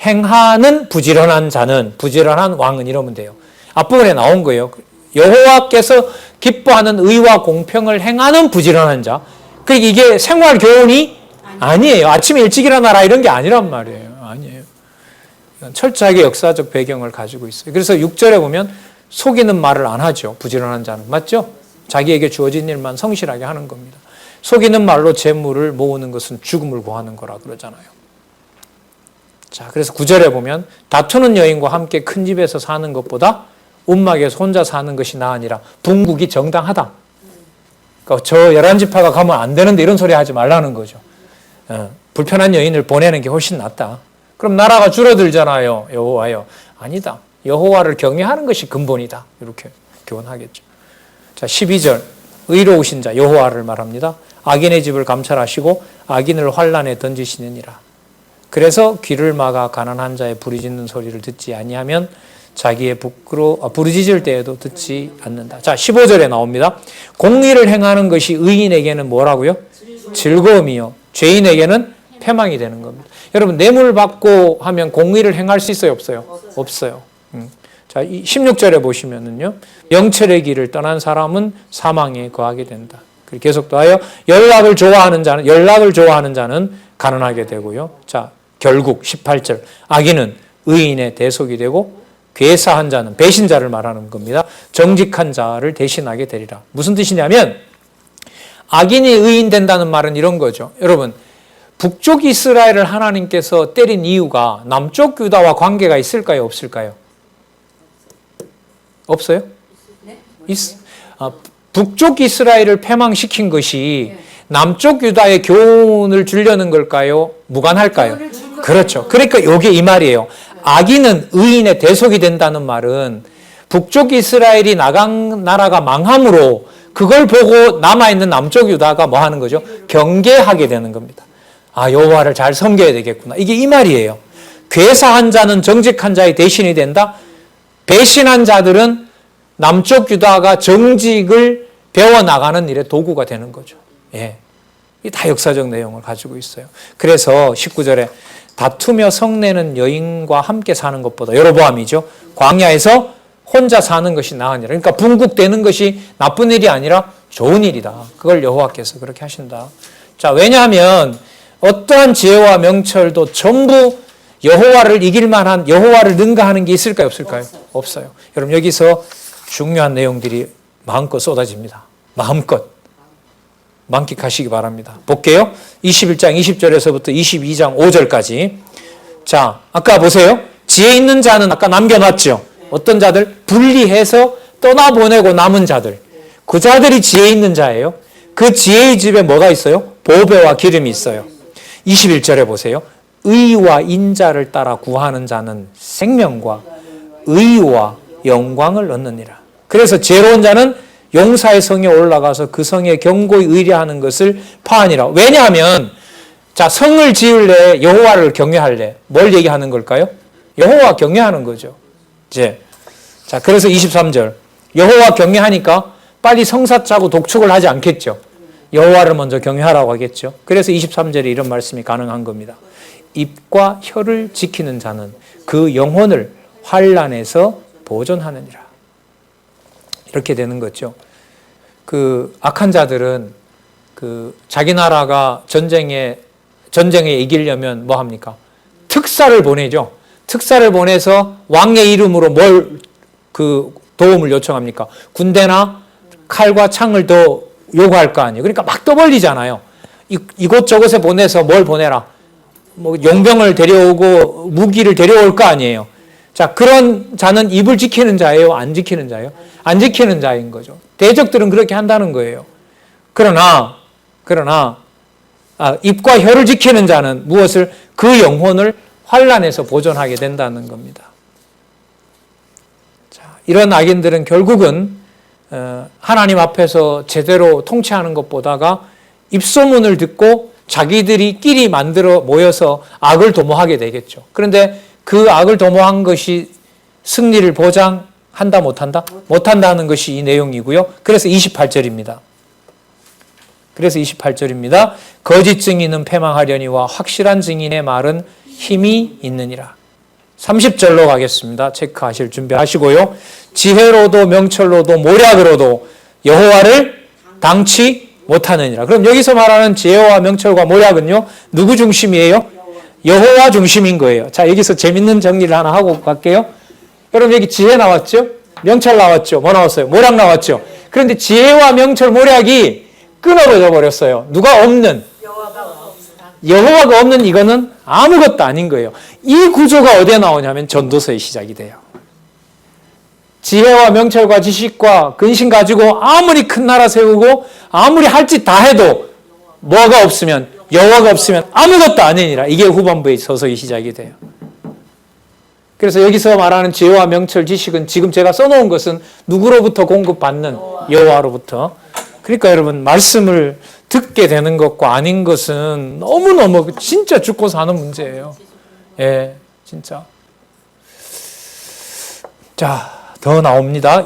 행하는 부지런한 자는 부지런한 왕은 이러면 돼요. 앞부분에 나온 거예요. 여호와께서 기뻐하는 의와 공평을 행하는 부지런한 자. 그러니까 이게 생활 교훈이 아니에요. 아침에 일찍 일어나라 이런 게 아니란 말이에요. 아니에요. 철저하게 역사적 배경을 가지고 있어요. 그래서 6절에 보면 속이는 말을 안 하죠. 부지런한 자는. 맞죠? 자기에게 주어진 일만 성실하게 하는 겁니다. 속이는 말로 재물을 모으는 것은 죽음을 구하는 거라 그러잖아요. 자, 그래서 9절에 보면 다투는 여인과 함께 큰 집에서 사는 것보다 움막에서 혼자 사는 것이 나으니라. 분국이 정당하다. 그러니까 저 11지파가 가면 안 되는데 이런 소리 하지 말라는 거죠. 불편한 여인을 보내는 게 훨씬 낫다. 그럼 나라가 줄어들잖아요. 여호와요. 아니다. 여호와를 경외하는 것이 근본이다. 이렇게 교훈하겠죠. 자, 12절. 의로우신 자 여호와를 말합니다. 악인의 집을 감찰하시고 악인을 환란에 던지시느니라. 그래서 귀를 막아 가난한 자의 부르짖는 소리를 듣지 아니하면 자기의 부르짖을 때에도 듣지 않는다. 자, 15절에 나옵니다. 공의를 행하는 것이 의인에게는 뭐라고요? 즐거움이요. 죄인에게는 패망이 되는 겁니다. 여러분 뇌물 받고 하면 공의를 행할 수 있어요? 없어요? 없어요. 자, 16절에 보시면은요. 영철의 길을 떠난 사람은 사망에 거하게 된다. 그리고 계속 더하여 연락을 좋아하는 자는 가난하게 되고요. 자, 결국 18절. 악인은 의인의 대속이 되고 괴사한 자는 배신자를 말하는 겁니다. 정직한 자를 대신하게 되리라. 무슨 뜻이냐면 악인이 의인 된다는 말은 이런 거죠. 여러분 북쪽 이스라엘을 하나님께서 때린 이유가 남쪽 유다와 관계가 있을까요? 없을까요? 없어요? 북쪽 이스라엘을 패망시킨 것이 남쪽 유다의 교훈을 주려는 걸까요? 무관할까요? 그렇죠. 그러니까 이게 이 말이에요. 악인은 의인의 대속이 된다는 말은 북쪽 이스라엘이 나간 나라가 망함으로 그걸 보고 남아있는 남쪽 유다가 뭐 하는 거죠? 경계하게 되는 겁니다. 아, 여호와를 잘 섬겨야 되겠구나. 이게 이 말이에요. 괴사한 자는 정직한 자의 대신이 된다. 배신한 자들은 남쪽 유다가 정직을 배워나가는 일에 도구가 되는 거죠. 예. 이 다 역사적 내용을 가지고 있어요. 그래서 19절에 다투며 성내는 여인과 함께 사는 것보다 여로보암이죠. 광야에서 혼자 사는 것이 나으니라. 그러니까 분국되는 것이 나쁜 일이 아니라 좋은 일이다. 그걸 여호와께서 그렇게 하신다. 자, 왜냐하면 어떠한 지혜와 명철도 전부 여호와를 이길 만한 여호와를 능가하는 게 있을까요? 없을까요? 없어요. 여러분 여기서 중요한 내용들이 마음껏 쏟아집니다. 마음껏 만끽하시기 바랍니다. 볼게요. 21장 20절에서부터 22장 5절까지. 자, 아까 보세요. 지혜 있는 자는 아까 남겨놨죠. 어떤 자들? 분리해서 떠나보내고 남은 자들. 그 자들이 지혜 있는 자예요. 그 지혜의 집에 뭐가 있어요? 보배와 기름이 있어요. 21절에 보세요. 의와 인자를 따라 구하는 자는 생명과 의와 영광을 얻느니라. 그래서 지혜로운 자는 용사의 성에 올라가서 그 성에 견고히 의뢰하는 것을 파하니라. 왜냐하면 자, 성을 지을래, 여호와를 경외할래. 뭘 얘기하는 걸까요? 여호와 경외하는 거죠. 이제 자, 그래서 23절. 여호와 경외하니까 빨리 성사 짜고 독촉을 하지 않겠죠. 여호와를 먼저 경외하라고 하겠죠. 그래서 23절에 이런 말씀이 가능한 겁니다. 입과 혀를 지키는 자는 그 영혼을 환난에서 보존하느니라. 이렇게 되는 거죠. 그 악한 자들은 그 자기 나라가 전쟁에 이기려면 뭐 합니까? 특사를 보내죠. 특사를 보내서 왕의 이름으로 뭘 그 도움을 요청합니까? 군대나 칼과 창을 더 요구할 거 아니에요. 그러니까 막 떠벌리잖아요. 이곳저곳에 보내서 뭘 보내라. 뭐 용병을 데려오고 무기를 데려올 거 아니에요. 자, 그런 자는 입을 지키는 자예요? 안 지키는 자예요? 안 지키는 자인 거죠. 대적들은 그렇게 한다는 거예요. 그러나 입과 혀를 지키는 자는 무엇을? 그 영혼을 환난에서 보존하게 된다는 겁니다. 자, 이런 악인들은 결국은 하나님 앞에서 제대로 통치하는 것보다가 입소문을 듣고 자기들이 끼리 만들어 모여서 악을 도모하게 되겠죠. 그런데 그 악을 도모한 것이 승리를 보장한다 못한다? 못한다는 것이 이 내용이고요. 그래서 28절입니다. 거짓 증인은 패망하려니와 확실한 증인의 말은 힘이 있느니라. 30절로 가겠습니다. 체크하실 준비하시고요. 지혜로도 명철로도 모략으로도 여호와를 당치 못하느니라. 그럼 여기서 말하는 지혜와 명철과 모략은요, 누구 중심이에요? 여호와 중심인 거예요. 자, 여기서 재밌는 정리를 하나 하고 갈게요. 여러분, 여기 지혜 나왔죠? 명철 나왔죠? 뭐 나왔어요? 모략 나왔죠? 그런데 지혜와 명철, 모략이 끊어져 버렸어요. 누가 없는, 여호와가 없는 이거는 아무것도 아닌 거예요. 이 구조가 어디에 나오냐면 전도서의 시작이 돼요. 지혜와 명철과 지식과 근신 가지고 아무리 큰 나라 세우고 아무리 할 짓 다 해도 뭐가 없으면, 여호와가 없으면 아무것도 아니니라. 이게 후반부의 서서히 시작이 돼요. 그래서 여기서 말하는 지혜와 명철, 지식은 지금 제가 써놓은 것은 누구로부터 공급받는? 여호와로부터. 그러니까 여러분, 말씀을 듣게 되는 것과 아닌 것은 너무너무 진짜 죽고 사는 문제예요. 예, 진짜. 자, 더 나옵니다.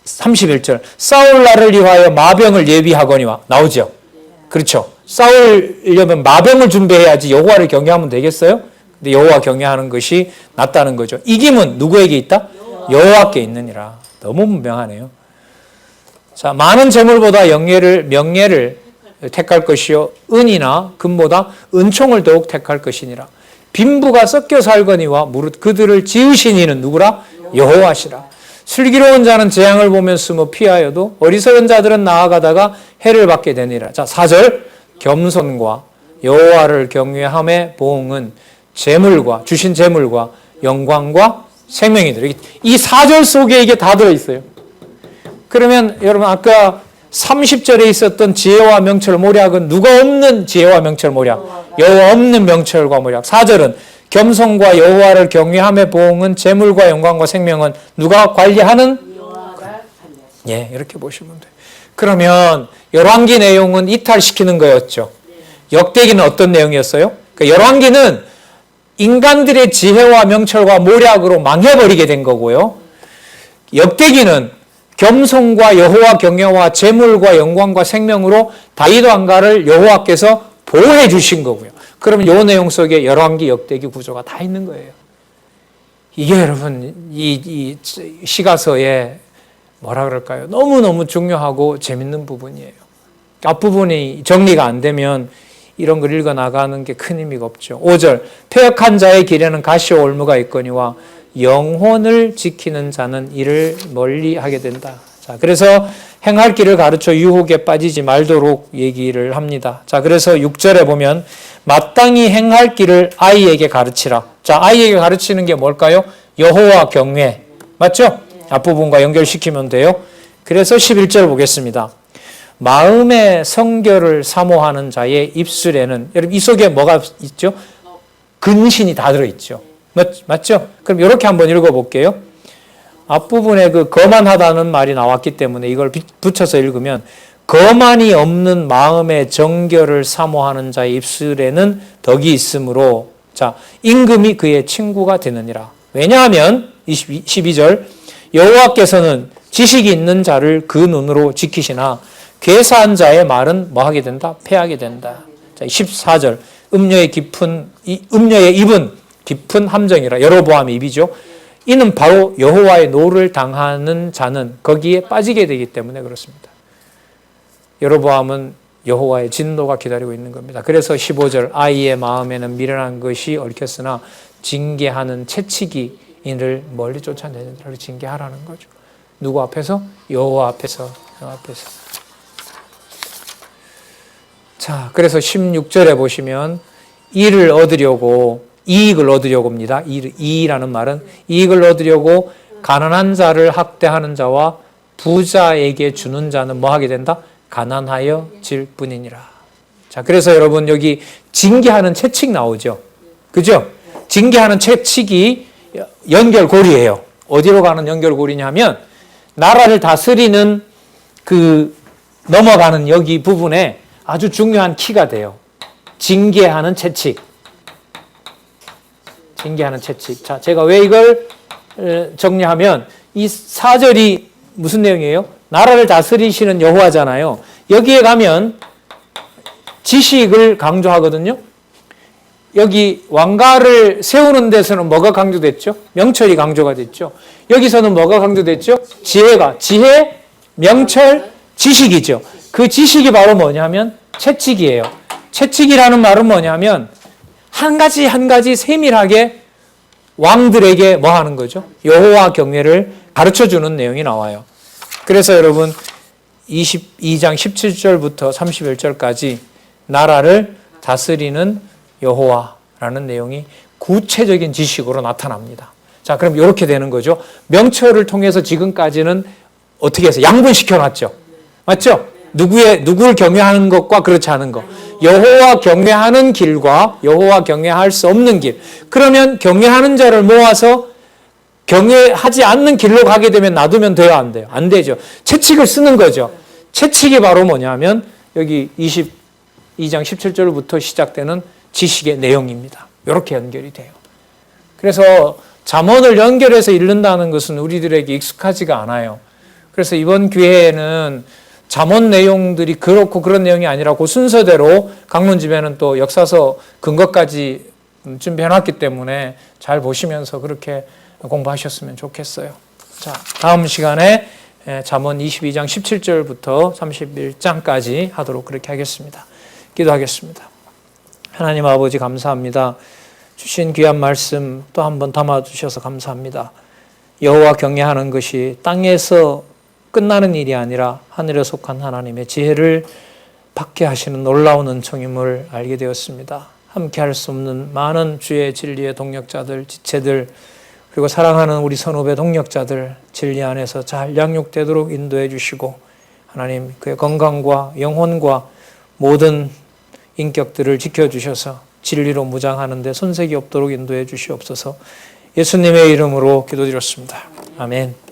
31절. 싸울 날을 위하여 마병을 예비하거니와. 나오죠? 그렇죠. 싸우려면 마병을 준비해야지 여호와를 경외하면 되겠어요? 근데 여호와 경외하는 것이 낫다는 거죠. 이김은 누구에게 있다? 여호와께 있느니라. 너무 분명하네요. 자, 많은 재물보다 명예를 택할 것이요 은이나 금보다 은총을 더욱 택할 것이니라. 빈부가 섞여 살거니와 무릇 그들을 지으신 이는 누구라? 여호와시라. 슬기로운 자는 재앙을 보면 숨어 피하여도 어리석은 자들은 나아가다가 해를 받게 되니라. 자, 4절. 겸손과 여호와를 경외함의 보응은 재물과 주신 재물과 영광과 생명이더라. 이 4절 속에 이게 다 들어있어요. 그러면 여러분, 아까 30절에 있었던 지혜와 명철, 모략은 누가 없는 지혜와 명철, 모략? 여호와 없는 명철과 모략. 4절은 겸손과 여호와를 경외함의 보응은 재물과 영광과 생명은 누가 관리하는? 예, 이렇게 보시면 돼요. 그러면 열왕기 내용은 이탈시키는 거였죠. 역대기는 어떤 내용이었어요? 그러니까 열왕기는 인간들의 지혜와 명철과 모략으로 망해버리게 된 거고요. 역대기는 겸손과 여호와 경외와 재물과 영광과 생명으로 다윗 왕가를 여호와께서 보호해 주신 거고요. 그러면 이 내용 속에 열왕기, 역대기 구조가 다 있는 거예요. 이게 여러분, 이 시가서에 뭐라 그럴까요? 너무너무 중요하고 재밌는 부분이에요. 앞부분이 정리가 안 되면 이런 걸 읽어 나가는 게 큰 의미가 없죠. 5절. 패역한 자의 길에는 가시와 올무가 있거니와 영혼을 지키는 자는 이를 멀리하게 된다. 자, 그래서 행할 길을 가르쳐 유혹에 빠지지 말도록 얘기를 합니다. 자, 그래서 6절에 보면 마땅히 행할 길을 아이에게 가르치라. 자, 아이에게 가르치는 게 뭘까요? 여호와 경외. 맞죠? 앞부분과 연결시키면 돼요. 그래서 11절 보겠습니다. 마음의 성결을 사모하는 자의 입술에는, 여러분 이 속에 뭐가 있죠? 근신이 다 들어있죠. 맞죠? 그럼 이렇게 한번 읽어볼게요. 앞부분에 그 거만하다는 말이 나왔기 때문에 이걸 붙여서 읽으면 거만이 없는 마음의 정결을 사모하는 자의 입술에는 덕이 있으므로 자 임금이 그의 친구가 되느니라. 왜냐하면 12절 여호와께서는 지식이 있는 자를 그 눈으로 지키시나 괴사한 자의 말은 뭐 하게 된다? 패하게 된다. 자 14절 음녀의 입은 깊은 함정이라. 여로보암의 입이죠. 이는 바로 여호와의 노를 당하는 자는 거기에 빠지게 되기 때문에 그렇습니다. 여로보암은 여호와의 진노가 기다리고 있는 겁니다. 그래서 15절 아이의 마음에는 미련한 것이 얽혔으나 징계하는 채찍이 이를 멀리 쫓아내느니라. 징계하라는 거죠. 누구 앞에서? 여호와 앞에서. 자, 그래서 16절에 보시면 이익을 얻으려고입니다. 이라는 말은 이익을 얻으려고 가난한 자를 학대하는 자와 부자에게 주는 자는 뭐 하게 된다? 가난하여 질 뿐이니라. 자, 그래서 여러분 여기 징계하는 채찍 나오죠. 그죠? 징계하는 채찍이 연결고리예요. 어디로 가는 연결고리냐면 나라를 다스리는 그 넘어가는 여기 부분에 아주 중요한 키가 돼요. 징계하는 채찍. 자, 제가 왜 이걸 정리하면 이 4절이 무슨 내용이에요? 나라를 다스리시는 여호와잖아요. 여기에 가면 지식을 강조하거든요. 여기 왕가를 세우는 데서는 뭐가 강조됐죠? 명철이 강조가 됐죠. 여기서는 뭐가 강조됐죠? 지혜, 명철, 지식이죠. 그 지식이 바로 뭐냐면 채찍이에요. 채찍이라는 말은 뭐냐면 한 가지 세밀하게 왕들에게 뭐 하는 거죠? 여호와 경외를 가르쳐주는 내용이 나와요. 그래서 여러분 22장 17절부터 31절까지 나라를 다스리는 여호와라는 내용이 구체적인 지식으로 나타납니다. 자, 그럼 이렇게 되는 거죠. 명철을 통해서 지금까지는 어떻게 해서 양분시켜 놨죠. 맞죠? 누구를 경외하는 것과 그렇지 않은 것. 여호와 경외하는 길과 여호와 경외할 수 없는 길. 그러면 경외하는 자를 모아서 경외하지 않는 길로 가게 되면 놔두면 돼요, 안 돼요? 안 되죠. 채찍을 쓰는 거죠. 채찍이 바로 뭐냐면 여기 22장 17절부터 시작되는 지식의 내용입니다. 이렇게 연결이 돼요. 그래서 잠언을 연결해서 읽는다는 것은 우리들에게 익숙하지가 않아요. 그래서 이번 기회에는 잠언 내용들이 그렇고 그런 내용이 아니라 그 순서대로 강론집에는 또 역사서 근거까지 준비해놨기 때문에 잘 보시면서 그렇게 공부하셨으면 좋겠어요. 자, 다음 시간에 잠언 22장 17절부터 31장까지 하도록 그렇게 하겠습니다. 기도하겠습니다. 하나님 아버지 감사합니다. 주신 귀한 말씀 또 한 번 담아주셔서 감사합니다. 여호와 경외하는 것이 땅에서 끝나는 일이 아니라 하늘에 속한 하나님의 지혜를 받게 하시는 놀라운 은총임을 알게 되었습니다. 함께 할 수 없는 많은 주의 진리의 동력자들, 지체들, 그리고 사랑하는 우리 선후배 동력자들 진리 안에서 잘 양육되도록 인도해 주시고 하나님 그의 건강과 영혼과 모든 인격들을 지켜주셔서 진리로 무장하는 데 손색이 없도록 인도해 주시옵소서. 예수님의 이름으로 기도드렸습니다. 아멘.